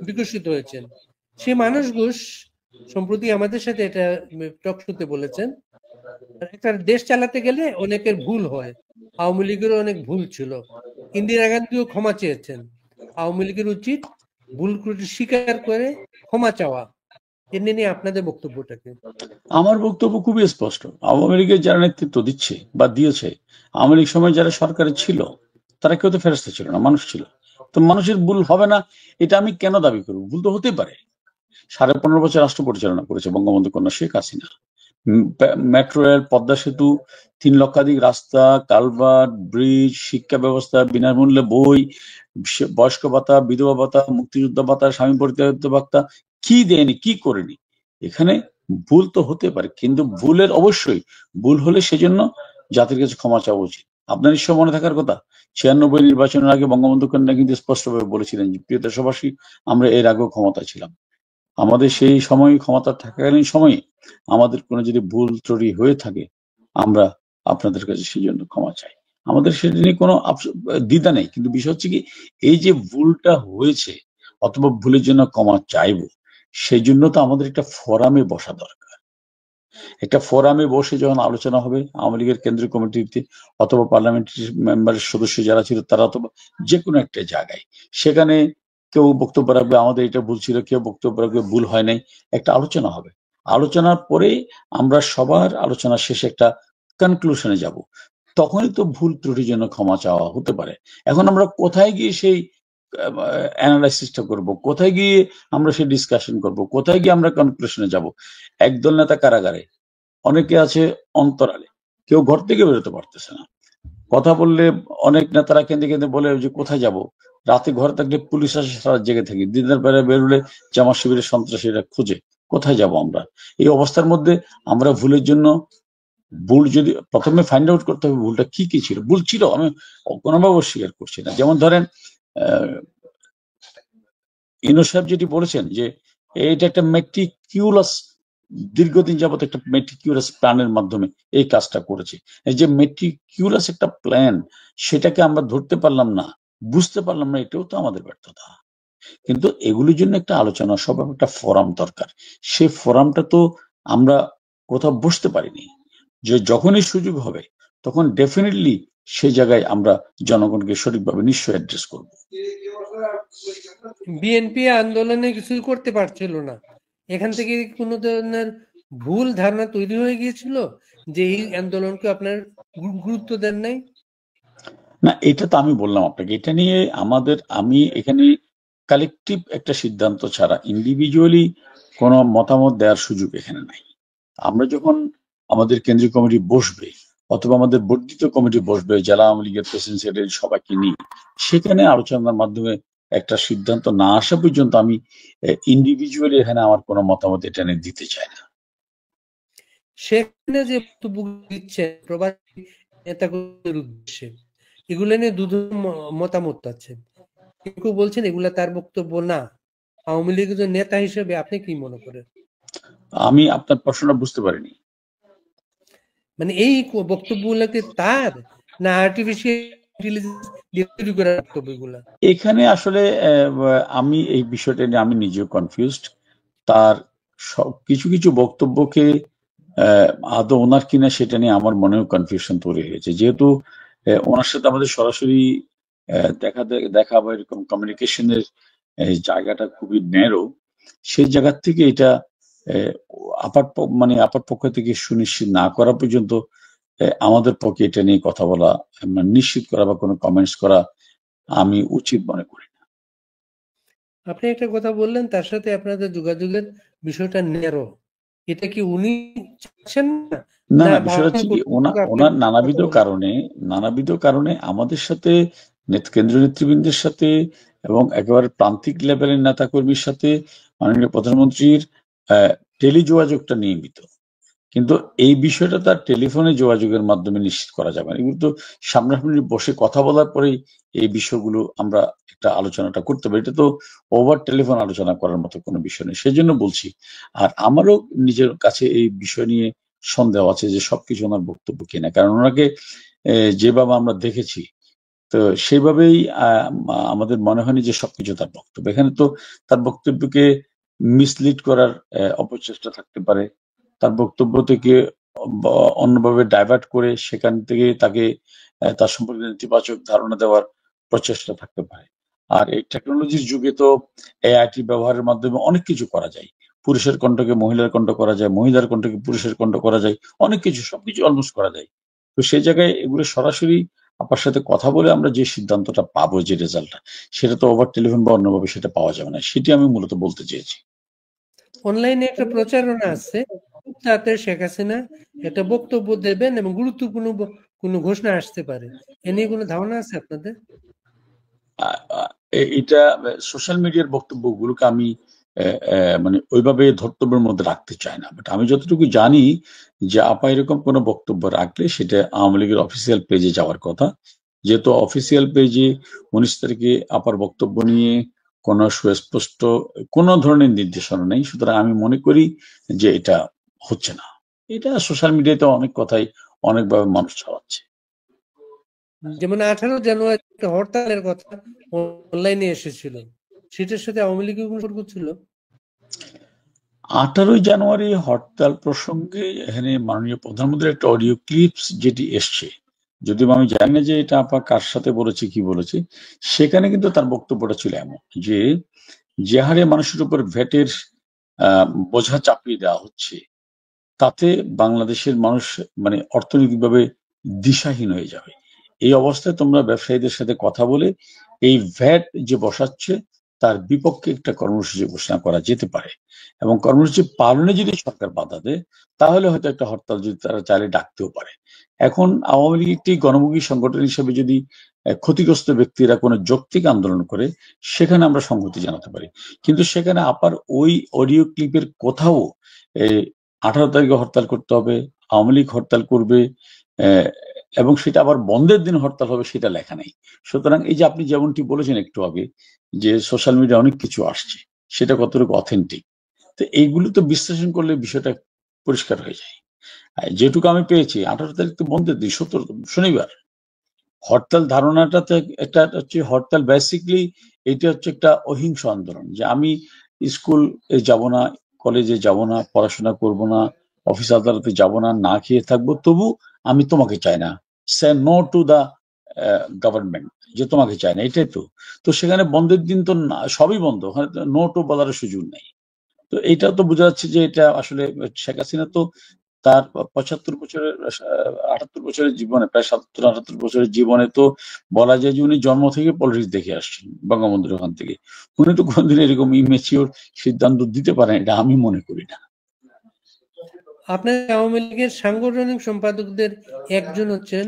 বিকশিত হয়েছেন। সেই মানস ঘোষ সম্প্রতি আমাদের সাথে এটা টক শোতে বলেছেন, একটা দেশ চালাতে গেলে অনেকের ভুল হয়, আওয়ামী লীগেরও অনেক ভুল ছিল। ইন্দিরা গান্ধীও ক্ষমা চেয়েছেন। আওয়ামী লীগের উচিত ভুল ত্রুটি স্বীকার করে ক্ষমা চাওয়া। এ নিয়ে আপনাদের বক্তব্যটাকে? আমার বক্তব্য খুবই স্পষ্ট। আওয়ামী লীগের যারা নেতৃত্ব দিচ্ছে বা দিয়েছে, আওয়ামী লীগ সময় যারা সরকারে ছিল, তারা কেউ তো ফেরেশতা ছিল না, মানুষ ছিল। তো মানুষের ভুল হবে না এটা আমি কেন দাবি করবো? ভুল তো হতে পারে। 15.5 বছর রাষ্ট্র পরিচালনা করেছে বঙ্গবন্ধু কন্যা শেখ হাসিনা। মেট্রো রেল, পদ্মা সেতু, 3 লক্ষাধিক রাস্তা, কালভার্ট, ব্রিজ, শিক্ষা ব্যবস্থা, বিনামূল্যে বই, বয়স্ক ভাতা, বিধবা ভাতা, মুক্তিযোদ্ধা ভাতা, স্বামী পরিত্যক্ত ভাতা, কি দেয়নি, কি করেনি? এখানে ভুল তো হতে পারে, কিন্তু ভুলের অবশ্যই ভুল হলে সেজন্য জাতির কাছে ক্ষমা চাওয়া উচিত। আপনার নিশ্চয় মনে থাকার কথা, 96 নির্বাচনের আগে বঙ্গবন্ধু কন্যা কিন্তু স্পষ্টভাবে বলেছিলেন যে, প্রিয় দেশবাসী, আমরা এর আগেও ক্ষমতা ছিলাম। আমাদের সেই সময় ক্ষমতা থাকাকালীন সময়ে আমাদের কোনো যদি ভুল ত্রুটি হয়ে থাকে, আমরা আপনাদের কাছে সেই জন্য ক্ষমা চাই। আমাদের সেটা নিয়ে কোনো দ্বিধা নেই। কিন্তু বিষয় হচ্ছে কি, এই যে ভুলটা হয়েছে অথবা ভুলের জন্য ক্ষমা চাইবো, সেই জন্য তো আমাদের একটা ফোরামে বসা দরকার। একটা ফোরামে বসে যখন আলোচনা হবে, আওয়ামী লীগের কেন্দ্রীয় কমিটিতে অথবা পার্লামেন্টারি মেম্বারের সদস্য যারা ছিল তারা, অথবা যে কোনো একটা জায়গায়, সেখানে কেউ বক্তব্য রাখবে আমাদের এটা ভুল ছিল, কেউ বক্তব্য রাখবে ভুল হয় নাই। একটা আলোচনা হবে। আলোচনার পরে আমরা সবার আলোচনা শেষে একটা কনক্লুশনে যাব। তখনই তো ভুল ত্রুটির জন্য ক্ষমা চাওয়া হতে পারে। এখন আমরা কোথায় গিয়ে সেই অ্যানালাইসিসটা করব, কোথায় গিয়ে আমরা সেই ডিসকাশন করব, কোথায় গিয়ে আমরা কনক্লুশনে যাব? একদল নেতা কারাগারে, অনেকে আছে অন্তরালে, কেউ ঘর থেকে বেরোতে পারতেছে না। কথা বললে অনেক নেতারা কেঁদে কেঁদে বলে যে কোথায় যাব? রাতে ঘরে থাকলে পুলিশ আসে, সারা জেগে থাকি। দিনের বেলা বেরোলে জামাত শিবিরের সন্ত্রাসীরা খুঁজে, কোথায় যাব আমরা? এই অবস্থার মধ্যে আমরা ভুলের জন্য, ভুল যদি প্রথমে ফাইন্ড আউট করতে হবে ভুলটা কি কি ছিল। ভুল ছিল, আমি কোনোভাবে অস্বীকার করছি না। যেমন ধরেন, ইউনূস সাহেব যেটি বলেছেন যে এটা একটা মেটিকিউলাস, দীর্ঘদিন যাবত একটা মেটিকিউলাস প্ল্যানের মাধ্যমে এই কাজটা করেছে। এই যে মেটিকিউলাস একটা প্ল্যান, সেটাকে আমরা ধরতে পারলাম না, বুঝতে পারলাম না, এটাও তো আমাদের ব্যর্থতা। কিন্তু এগুলির জন্য একটা আলোচনা সভা, একটা ফোরাম দরকার। সেই ফোরামটা তো আমরা কোথাও বসতে পারিনি। যে যখনই সুযোগ হবে তখন ডেফিনেটলি সেই জায়গায় আমরা জনগণকে সঠিকভাবে নিশ্চয়ই অ্যাড্রেস করব। বিএনপি আন্দোলনে কিছুই করতে পারছিল না, এখান থেকে কোনো ধরনের ভুল ধারণা তৈরি হয়ে গিয়েছিল যে এই আন্দোলনকে আপনার গুরুত্ব দেন নাই? না, এটা তো আমি বললাম আপনাকে, এটা নিয়ে আমি এখানে কালেকটিভ একটা সিদ্ধান্ত ছাড়া ইন্ডিভিজুয়ালি কোনো মতামত দেওয়ার সুযোগ এখানে নাই। আমরা যখন আমাদের কেন্দ্রীয় কমিটি বসবে অথবা আমাদের বর্ধিত কমিটি বসবে, জেলা আওয়ামী লীগের প্রেসিডেন্ট সেক্রেটারি সবাইকে নিয়ে, সেখানে আলোচনার মাধ্যমে একটা সিদ্ধান্ত না আসা পর্যন্ত আমি ইন্ডিভিজুয়ালি এখানে আমার কোনো মতামত এটা নিয়ে দিতে চাই না। সেখানে যে বক্তব্য দিচ্ছেন প্রবাসী নেতাদের উদ্দেশ্যে, এগুলো নিয়ে দু মতামত আছে। কেউ বলছেন এগুলা তার বক্তব্য না। আওয়ামী লীগের নেতা হিসেবে আপনি কি মনে করেন? আমি আপনার প্রশ্নটা বুঝতে পারিনি। মানে এই বক্তব্যগুলোকে তার, না আর্টিফিশিয়াল ইন্টেলিজেন্স দিয়ে তৈরি করা বক্তব্যগুলা? এখানে আসলে আমি এই বিষয়টা নিয়ে আমি নিজেও কনফিউজড। তার কিছু কিছু বক্তব্যকে আদৌ ওনার কিনা সেটা নিয়ে আমার মনেও কনফিউশন তৈরি হয়েছে। যেহেতু ওনার সাথে আমাদের সরাসরি দেখা বা এরকম কমিউনিকেশনের জায়গাটা খুবই ন্যারো। সেই জায়গা থেকে এটা আপার পক্ষ থেকে সুনিশ্চিত না করা পর্যন্ত আমাদের পক্ষে এটা নিয়ে কথা বলা, নিশ্চিত করা বা কোনো কমেন্টস করা আমি উচিত মনে করি না। আপনি একটা কথা বললেন, তার সাথে আপনাদের যোগাযোগের বিষয়টা ন্যারো, এটা কি উনি চাচ্ছেন না? না, না না, বিষয়টা হচ্ছে কি, ওনার নানাবিধ কারণে আমাদের সাথে কেন্দ্রীয় নেতৃবৃন্দের সাথে এবং একেবারে প্রান্তিক লেভেলের নেতা কর্মীর সাথে মাননীয় প্রধানমন্ত্রীর টেলি যোগাযোগটা নিয়মিত। কিন্তু এই বিষয়টা তার টেলিফোনে যোগাযোগের মাধ্যমে নিশ্চিত করা যাবে না। এগুলো তো সামনাসামনি বসে কথা বলার পরেই এই বিষয়গুলো আমরা একটা আলোচনাটা করতে পারি। এটা তো ওভার টেলিফোন আলোচনা করার মতো কোনো বিষয় নেই। সেজন্য বলছি। আর আমারও নিজের কাছে এই বিষয় নিয়ে সন্দেহ আছে যে সবকিছু ওনার বক্তব্য কিনা, কারণ ওনাকে যেভাবে আমরা দেখেছি, তো সেইভাবেই আমাদের মনে হয়নি যে সবকিছু তার বক্তব্য। এখানে তো তার বক্তব্যকে মিসলিড করার অপচেষ্টা থাকতে পারে, তার বক্তব্য থেকে অন্যভাবে ডাইভার্ট করে সেখান থেকে তাকে তার সম্পর্কে নেতিবাচক ধারণা দেওয়ার প্রচেষ্টা থাকতে পারে। আর এই টেকনোলজির যুগে তো এআইটি ব্যবহারের মাধ্যমে অনেক কিছু করা যায়। পুরুষের কণ্ঠকে মহিলার কণ্ঠ করা যায়, মহিলার কণ্ঠকে পুরুষের কণ্ঠ করা যায়, অনেক কিছু, সবকিছু অলমোস্ট করা যায়। তো সেই জায়গায় এগুলো সরাসরি আপনার সাথে কথা বলে আমরা যে সিদ্ধান্তটা পাবো, যে রেজাল্টটা, সেটা তো ওভার টেলিফোন বা অন্যভাবে সেটা পাওয়া যাবে না। সেটি আমি মূলত বলতে চেয়েছি। অনলাইনে একটা প্রচারণা আছে, খুব তাড়াতাড়ি শেখ হাসিনা একটা বক্তব্য দেবেন এবং গুরুত্বপূর্ণ কোনো ঘোষণা আসতে পারে, এ নিয়ে কোনো ধারণা আছে আপনাদের? এটা সোশ্যাল মিডিয়ার বক্তব্যগুলোকে আমি মানে ওইভাবে ধর্তব্যের মধ্যে রাখতে চাই না। বাট আমি যতটুকু জানি যে আপা এরকম কোনো বক্তব্য রাখলে সেটা আওয়ামী লীগের অফিসিয়াল পেজে যাওয়ার কথা। যেহেতু অফিসিয়াল পেজে 19 তারিখে আপার বক্তব্য নিয়ে কোনো সুস্পষ্ট কোনো ধরনের নির্দেশনা নেই, সুতরাং আমি মনে করি যে এটা হচ্ছে না। এটা সোশ্যাল মিডিয়াতে অনেক কথাই অনেকভাবে মানুষ ছড়াচ্ছে। যেমন 18 জানুয়ারি একটা হরতালের কথা অনলাইনে এসেছিল, সেটার সাথে আওয়ামী লীগের কোনো সম্পর্ক ছিল? 18 জানুয়ারি হরতাল প্রসঙ্গে এখানে মাননীয় প্রধানমন্ত্রীর একটা অডিও ক্লিপস যেটি এসছে, যদিও আমি জানি না যে এটা আপা কার সাথে বলেছে, কি বলেছে, সেখানে কিন্তু তার বক্তব্যটা ছিল এমন যে, যে হারে মানুষের উপর ভ্যাটের বোঝা চাপিয়ে দেওয়া হচ্ছে, তাতে বাংলাদেশের মানুষ মানে অর্থনৈতিকভাবে দিশাহীন হয়ে যাবে। এই অবস্থায় তোমরা ব্যবসায়ীদের সাথে কথা বলে এই ভ্যাট যে বসাচ্ছে তার বিপক্ষে একটা কর্মসূচি ঘোষণা করা যেতে পারে, এবং কর্মসূচি পালনে যদি সরকার বাধা দেয় তাহলে হয়তো একটা হরতাল যদি তারা চাইলে ডাকতেও পারে। এখন আওয়ামী লীগ একটি গণমুখী সংগঠন হিসেবে যদি ক্ষতিগ্রস্ত ব্যক্তিরা কোনো যৌক্তিক আন্দোলন করে, সেখানে আমরা সংহতি জানাতে পারি। কিন্তু সেখানে আপার ওই অডিও ক্লিপের কোথাও 18 তারিখে হরতাল করতে হবে, আওয়ামী লীগ হরতাল করবে, এবং সেটা আবার বন্ধের দিন হরতাল হবে, সেটা লেখা নেই। সুতরাং এই যে আপনি যেমনটি বলেছেন একটু আগে যে সোশ্যাল মিডিয়া অনেক কিছু আসছে, সেটা কতটুকু অথেন্টিক, তো এইগুলো তো বিশ্লেষণ করলে বিষয়টা পরিষ্কার হয়ে যায়। যেটুকু আমি পেয়েছি 18 তারিখ তো বন্ধের দিন, 17 শনিবার। হরতাল ধারণাটাতে একটা হচ্ছে হরতাল, বেসিকলি এটা হচ্ছে একটা অহিংস আন্দোলন, যে আমি স্কুল যাব না, কলেজে যাব না, পড়াশোনা করব না, অফিস আদালতে যাব না, না খেয়ে থাকবো, তবু আমি তোমাকে চাই না, say no to the government, যে তোমাকে চাই না, এটাই তো। তো সেখানে বন্ধের দিন তো সবই বন্ধ, নো টু বলার সুযোগ নেই। তো এইটা তো বোঝা যাচ্ছে যে এটা আসলে শেখ হাসিনা তো তার 75 বছরের 78 বছরের জীবনে, প্রায় 77-78 বছরের জীবনে তো বলা যায় যে উনি জন্ম থেকে পলিটিক্স দেখে আসছেন বঙ্গবন্ধুর ওখান থেকে। উনি তো কোনোদিন এরকম ইমেচিওর সিদ্ধান্ত দিতে পারেন, এটা আমি মনে করি না। আপনার আওয়ামী লীগের সাংগঠনিক সম্পাদকদের একজন হচ্ছেন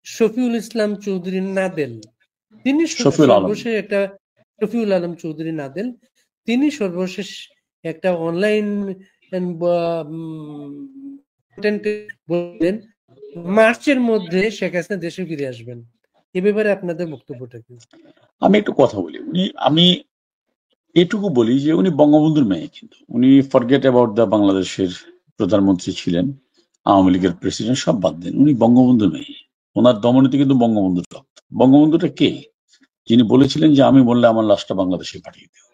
শফিউল ইসলাম চৌধুরী নাদেল। তিনি শফিউল আলম। সর্বশেষ একটা শফিউল আলম চৌধুরী নাদেল, তিনি সর্বশেষ একটা অনলাইন বললেন মার্চের মধ্যে শেখ হাসিনা দেশে ফিরে আসবেন। এ ব্যাপারে আপনাদের বক্তব্যটা কি? আমি একটু কথা বলি, আমি এটুকু বলি যে উনি বঙ্গবন্ধুর মেয়ে, কিন্তু উনি ফরগেট অ্যাবাউট দ্য বাংলাদেশের প্রধানমন্ত্রী ছিলেন, আওয়ামী লীগের প্রেসিডেন্ট, সব বাদ দেন, উনি বঙ্গবন্ধুর মেয়ে। ওনার দমনীতে কিন্তু বঙ্গবন্ধুর রক্ত। বঙ্গবন্ধুটা কে? যিনি বলেছিলেন যে আমি বললে আমার লাশটা বাংলাদেশে পাঠিয়ে দেব,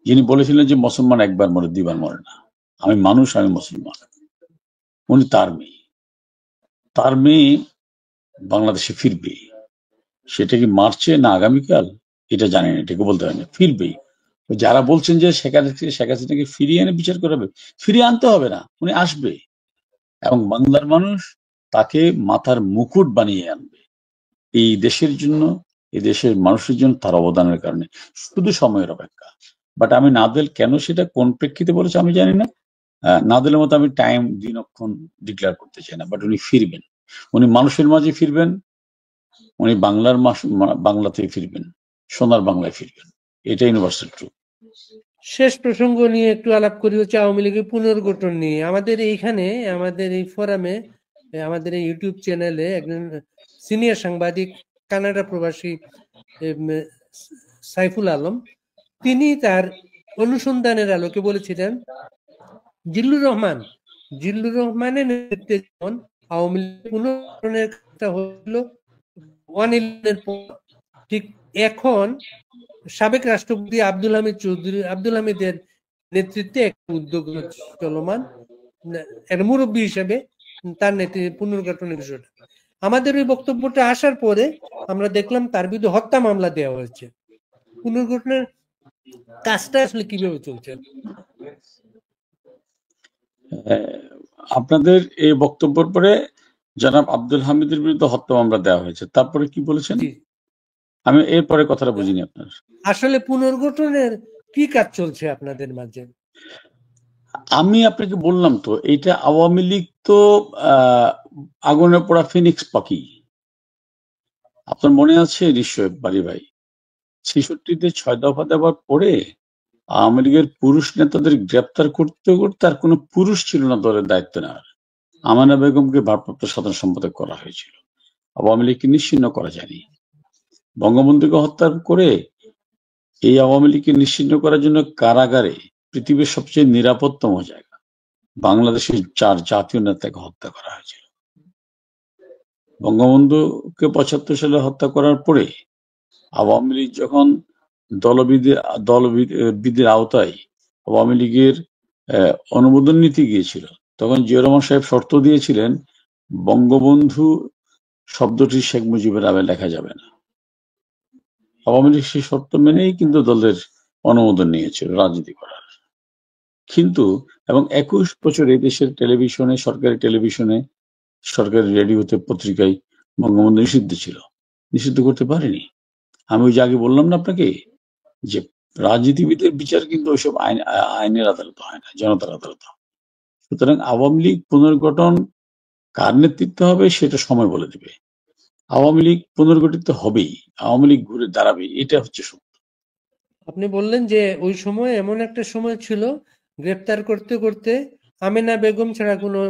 যিনি বলেছিলেন যে মুসলমান একবার মরে, দুইবার মরে না, আমি মানুষ, আমি মুসলমান। উনি তার মেয়ে। বাংলাদেশে ফিরবে। সেটা কি মার্চে না আগামীকাল এটা জানি না, এটাকে বলতে হয় না, ফিরবেই। যারা বলছেন যে শেখ হাসিনাকে ফিরিয়ে এনে বিচার করাবে, ফিরিয়ে আনতে হবে না, উনি আসবে এবং বাংলার মানুষ তাকে মাথার মুকুট বানিয়ে আনবে এই দেশের জন্য, এই দেশের মানুষের জন্য তার অবদানের কারণে। শুধু সময়ের অপেক্ষা। বাট আমি নাদেল কেন সেটা কোন প্রেক্ষিতে বলেছে আমি জানি না। নাদেলের মতো আমি টাইম দিনক্ষণ ডিক্লেয়ার করতে চাই না, বাট উনি ফিরবেন, উনি মানুষের মাঝে ফিরবেন, উনি বাংলাতে ফিরবেন, সোনার বাংলায় ফিরবেন, এটা ইউনিভার্সাল ট্রুথ। শেষ প্রসঙ্গ নিয়ে একটু আলাপ করি, হচ্ছে আওয়ামী লীগের পুনর্গঠন নিয়ে। আমাদের এইখানে, আমাদের এই ফোরামে, আমাদের এই ইউটিউব চ্যানেলে একজন সিনিয়র সাংবাদিক, কানাডা প্রবাসী সাইফুল আলম, তিনি তার অনুসন্ধানের আলোকে বলেছিলেন জিল্লুর রহমানের নেতৃত্বে যখন আওয়ামী লীগ পুনর্গঠনের কাজটা হলো 1/11 পর, ঠিক এখন সাবেক রাষ্ট্রপতি আব্দুল হামিদের নেতৃত্বে একটা উদ্যোগ চলমান, একটা মুরব্বী হিসেবে তার নেতৃত্বে পুনর্গঠনের বিষয়টা। আমাদের ওই বক্তব্যটা আসার পরে আমরা দেখলাম তার বিরুদ্ধে হত্যা মামলা দেওয়া হয়েছে। পুনর্গঠনের কাজটা আসলে কিভাবে চলছে? আপনাদের এই বক্তব্যের পরে জনাব আব্দুল হামিদের বিরুদ্ধে হত্যা মামলা দেওয়া হয়েছে, তারপরে কি বলেছেন? আমি এরপরে কথাটা বুঝিনি আপনার। আসলে পুনর্গঠনের কি কাজ চলছে আপনাদের মাঝে? আমি আপনাকে বললাম তো, এটা আওয়ামী লীগ তো আগুনে পড়া ফিনিক্স পাখি। আপনার মনে আছে নিশ্চয় বাড়ি ভাই, ৬৬-তে ৬ দফা দেওয়ার পরে আওয়ামী লীগের পুরুষ নেতাদের গ্রেপ্তার করতে করতে আর কোনো পুরুষ ছিল না দলের দায়িত্ব নেওয়ার। আমানা বেগমকে ভারপ্রাপ্ত সাধারণ সম্পাদক করা হয়েছিল, আওয়ামী লীগকে নিশ্চিহ্ন করা যায়নি। বঙ্গবন্ধুকে হত্যা করে এই আওয়ামী লীগকে নিশ্চিহ্ন করার জন্য কারাগারে, পৃথিবীর সবচেয়ে নিরাপত্তম জায়গা, বাংলাদেশের ৪ জাতীয় নেতাকে হত্যা করা হয়েছিল। বঙ্গবন্ধুকে ৭৫ সালে হত্যা করার পরে আওয়ামী লীগ যখন দলবিদের আওতায় আওয়ামী লীগের অনুমোদন নিতে গিয়েছিল, তখন জিয়া রহমান সাহেব শর্ত দিয়েছিলেন বঙ্গবন্ধু শব্দটি শেখ মুজিবের নামে লেখা যাবে না। আওয়ামী লীগ সেই শর্ত মেনেই কিন্তু দলের অনুমোদন নিয়েছিল রাজনীতি করার। কিন্তু এবং ২১ বছর এই দেশের টেলিভিশনে, সরকারি টেলিভিশনে, সরকারি রেডিওতে, পত্রিকায় বঙ্গবন্ধু নিষিদ্ধ ছিল, নিষিদ্ধ করতে পারেনি। আমি ওই যে আগে বললাম না আপনাকে যে রাজনীতিবিদের বিচার কিন্তু ওইসব আইনের আদালত হয় না, জনতার আদালত হয়। সুতরাং আওয়ামী লীগ পুনর্গঠন কার নেতৃত্বে হবে সেটা সময় বলে দেবে। আওয়ামী লীগ পুনর্গঠিত হবেই, আওয়ামী লীগ ঘুরে দাঁড়াবে, এটা হচ্ছে সত্য। আপনি বললেন যে ওই সময় এমন একটা সময় ছিল, গ্রেপ্তার করতে করতে আমেনা বেগম ছাড়া কোনো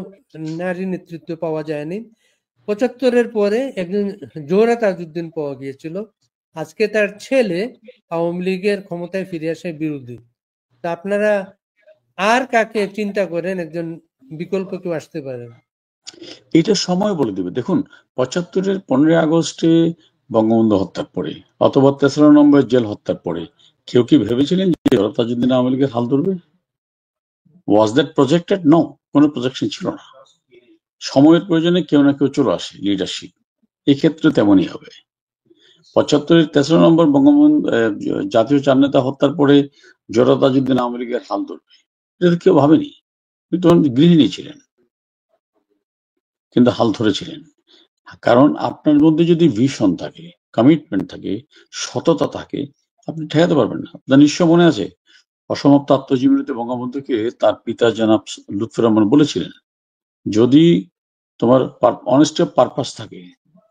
নারী নেতৃত্ব পাওয়া যায়নি। ৭৫-এর পরে একজন জোহরা তাজউদ্দিন পাওয়া গিয়েছিল। আজকে তার ছেলে আওয়ামী লীগের ক্ষমতায় ফিরে আসে বিরোধী। তা আপনারা আর কাকে চিন্তা করেন একজন বিকল্প কেউ আসতে পারেন? এটা সময় বলে দেবে। দেখুন, ৭৫-এর ১৫ই আগস্টে বঙ্গবন্ধু হত্যার পরে অথবা ৩রা নম্বর জেল হত্যার পরে কেউ কি ভেবেছিলেন যে তাজউদ্দিন আওয়ামী লীগের হাল ধরবে? Was that projected? নো, কোনো প্রজেকশন ছিল না। সময়ের প্রয়োজনে কেউ না কেউ চলে আসে লিডারশিপ, এক্ষেত্রে তেমনই হবে। ৭৫-এর ৩রা নম্বর বঙ্গবন্ধু জাতীয় চার নেতা হত্যার পরে জোড়া তাজউদ্দিন আওয়ামী লীগের হাল ধরবে, এটা তো কেউ ভাবেনি। তখন গৃহিণী ছিলেন, কিন্তু হাল ধরেছিলেন। কারণ আপনার মধ্যে যদি ভিশন থাকে, কমিটমেন্ট থাকে, সততা থাকে, আপনি ঠেকাতে পারবেন না। আপনার নিশ্চয় মনে আছে অসমাপ্ত আত্মজীবনীতে বঙ্গবন্ধুকে তার পিতা জনাব লুৎফর রহমান বলেছিলেন, যদি তোমার অনেস্টি অফ পারপাস থাকে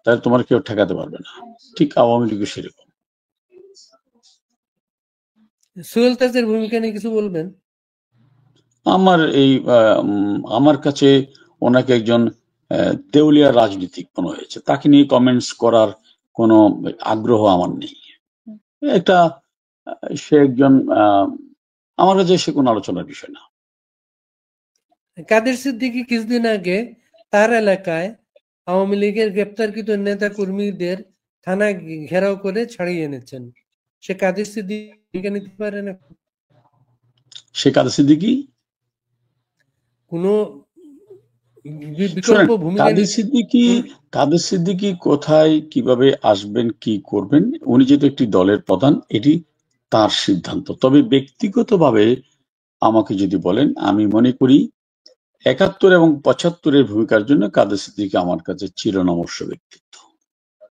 তাহলে তোমার কেউ ঠেকাতে পারবে না। ঠিক আওয়ামী লীগের সেরকম। সোহেল তাজের ভূমিকা নিয়ে কিছু বলবেন? আমার কাছে ওনাকে একজন দেউলিয়া রাজনীতিক মনে হয়েছে। তাকে নিয়ে কমেন্টস করার কোনো আগ্রহ আমার নেই। একটা সে একজন আমার কাছে সে কোনো আলোচনার বিষয় না। কাদের সিদ্দিকী কিছুদিন আগে তার এলাকায় আওয়ামী লীগের গ্রেপ্তারকৃত নেতা কর্মীদের থানা ঘেরাও করে ছাড়িয়ে এনেছেন। সে কাদের সিদ্দিকী নিতে পারে না? সে কাদের সিদ্দিকী কোনো বিকল্প ভূমিকা কাদের সিদ্দিকী কোথায় কিভাবে আসবেন কি করবেন, উনি যেহেতু একটি দলের প্রধান, এটি তার সিদ্ধান্ত। তবে ব্যক্তিগতভাবে আমাকে যদি বলেন, আমি মনে করি ৭১ এবং ৭৫-এর ভূমিকার জন্য কাদের সিদ্দিকী আমার কাছে চিরনমস্য ব্যক্তিত্ব।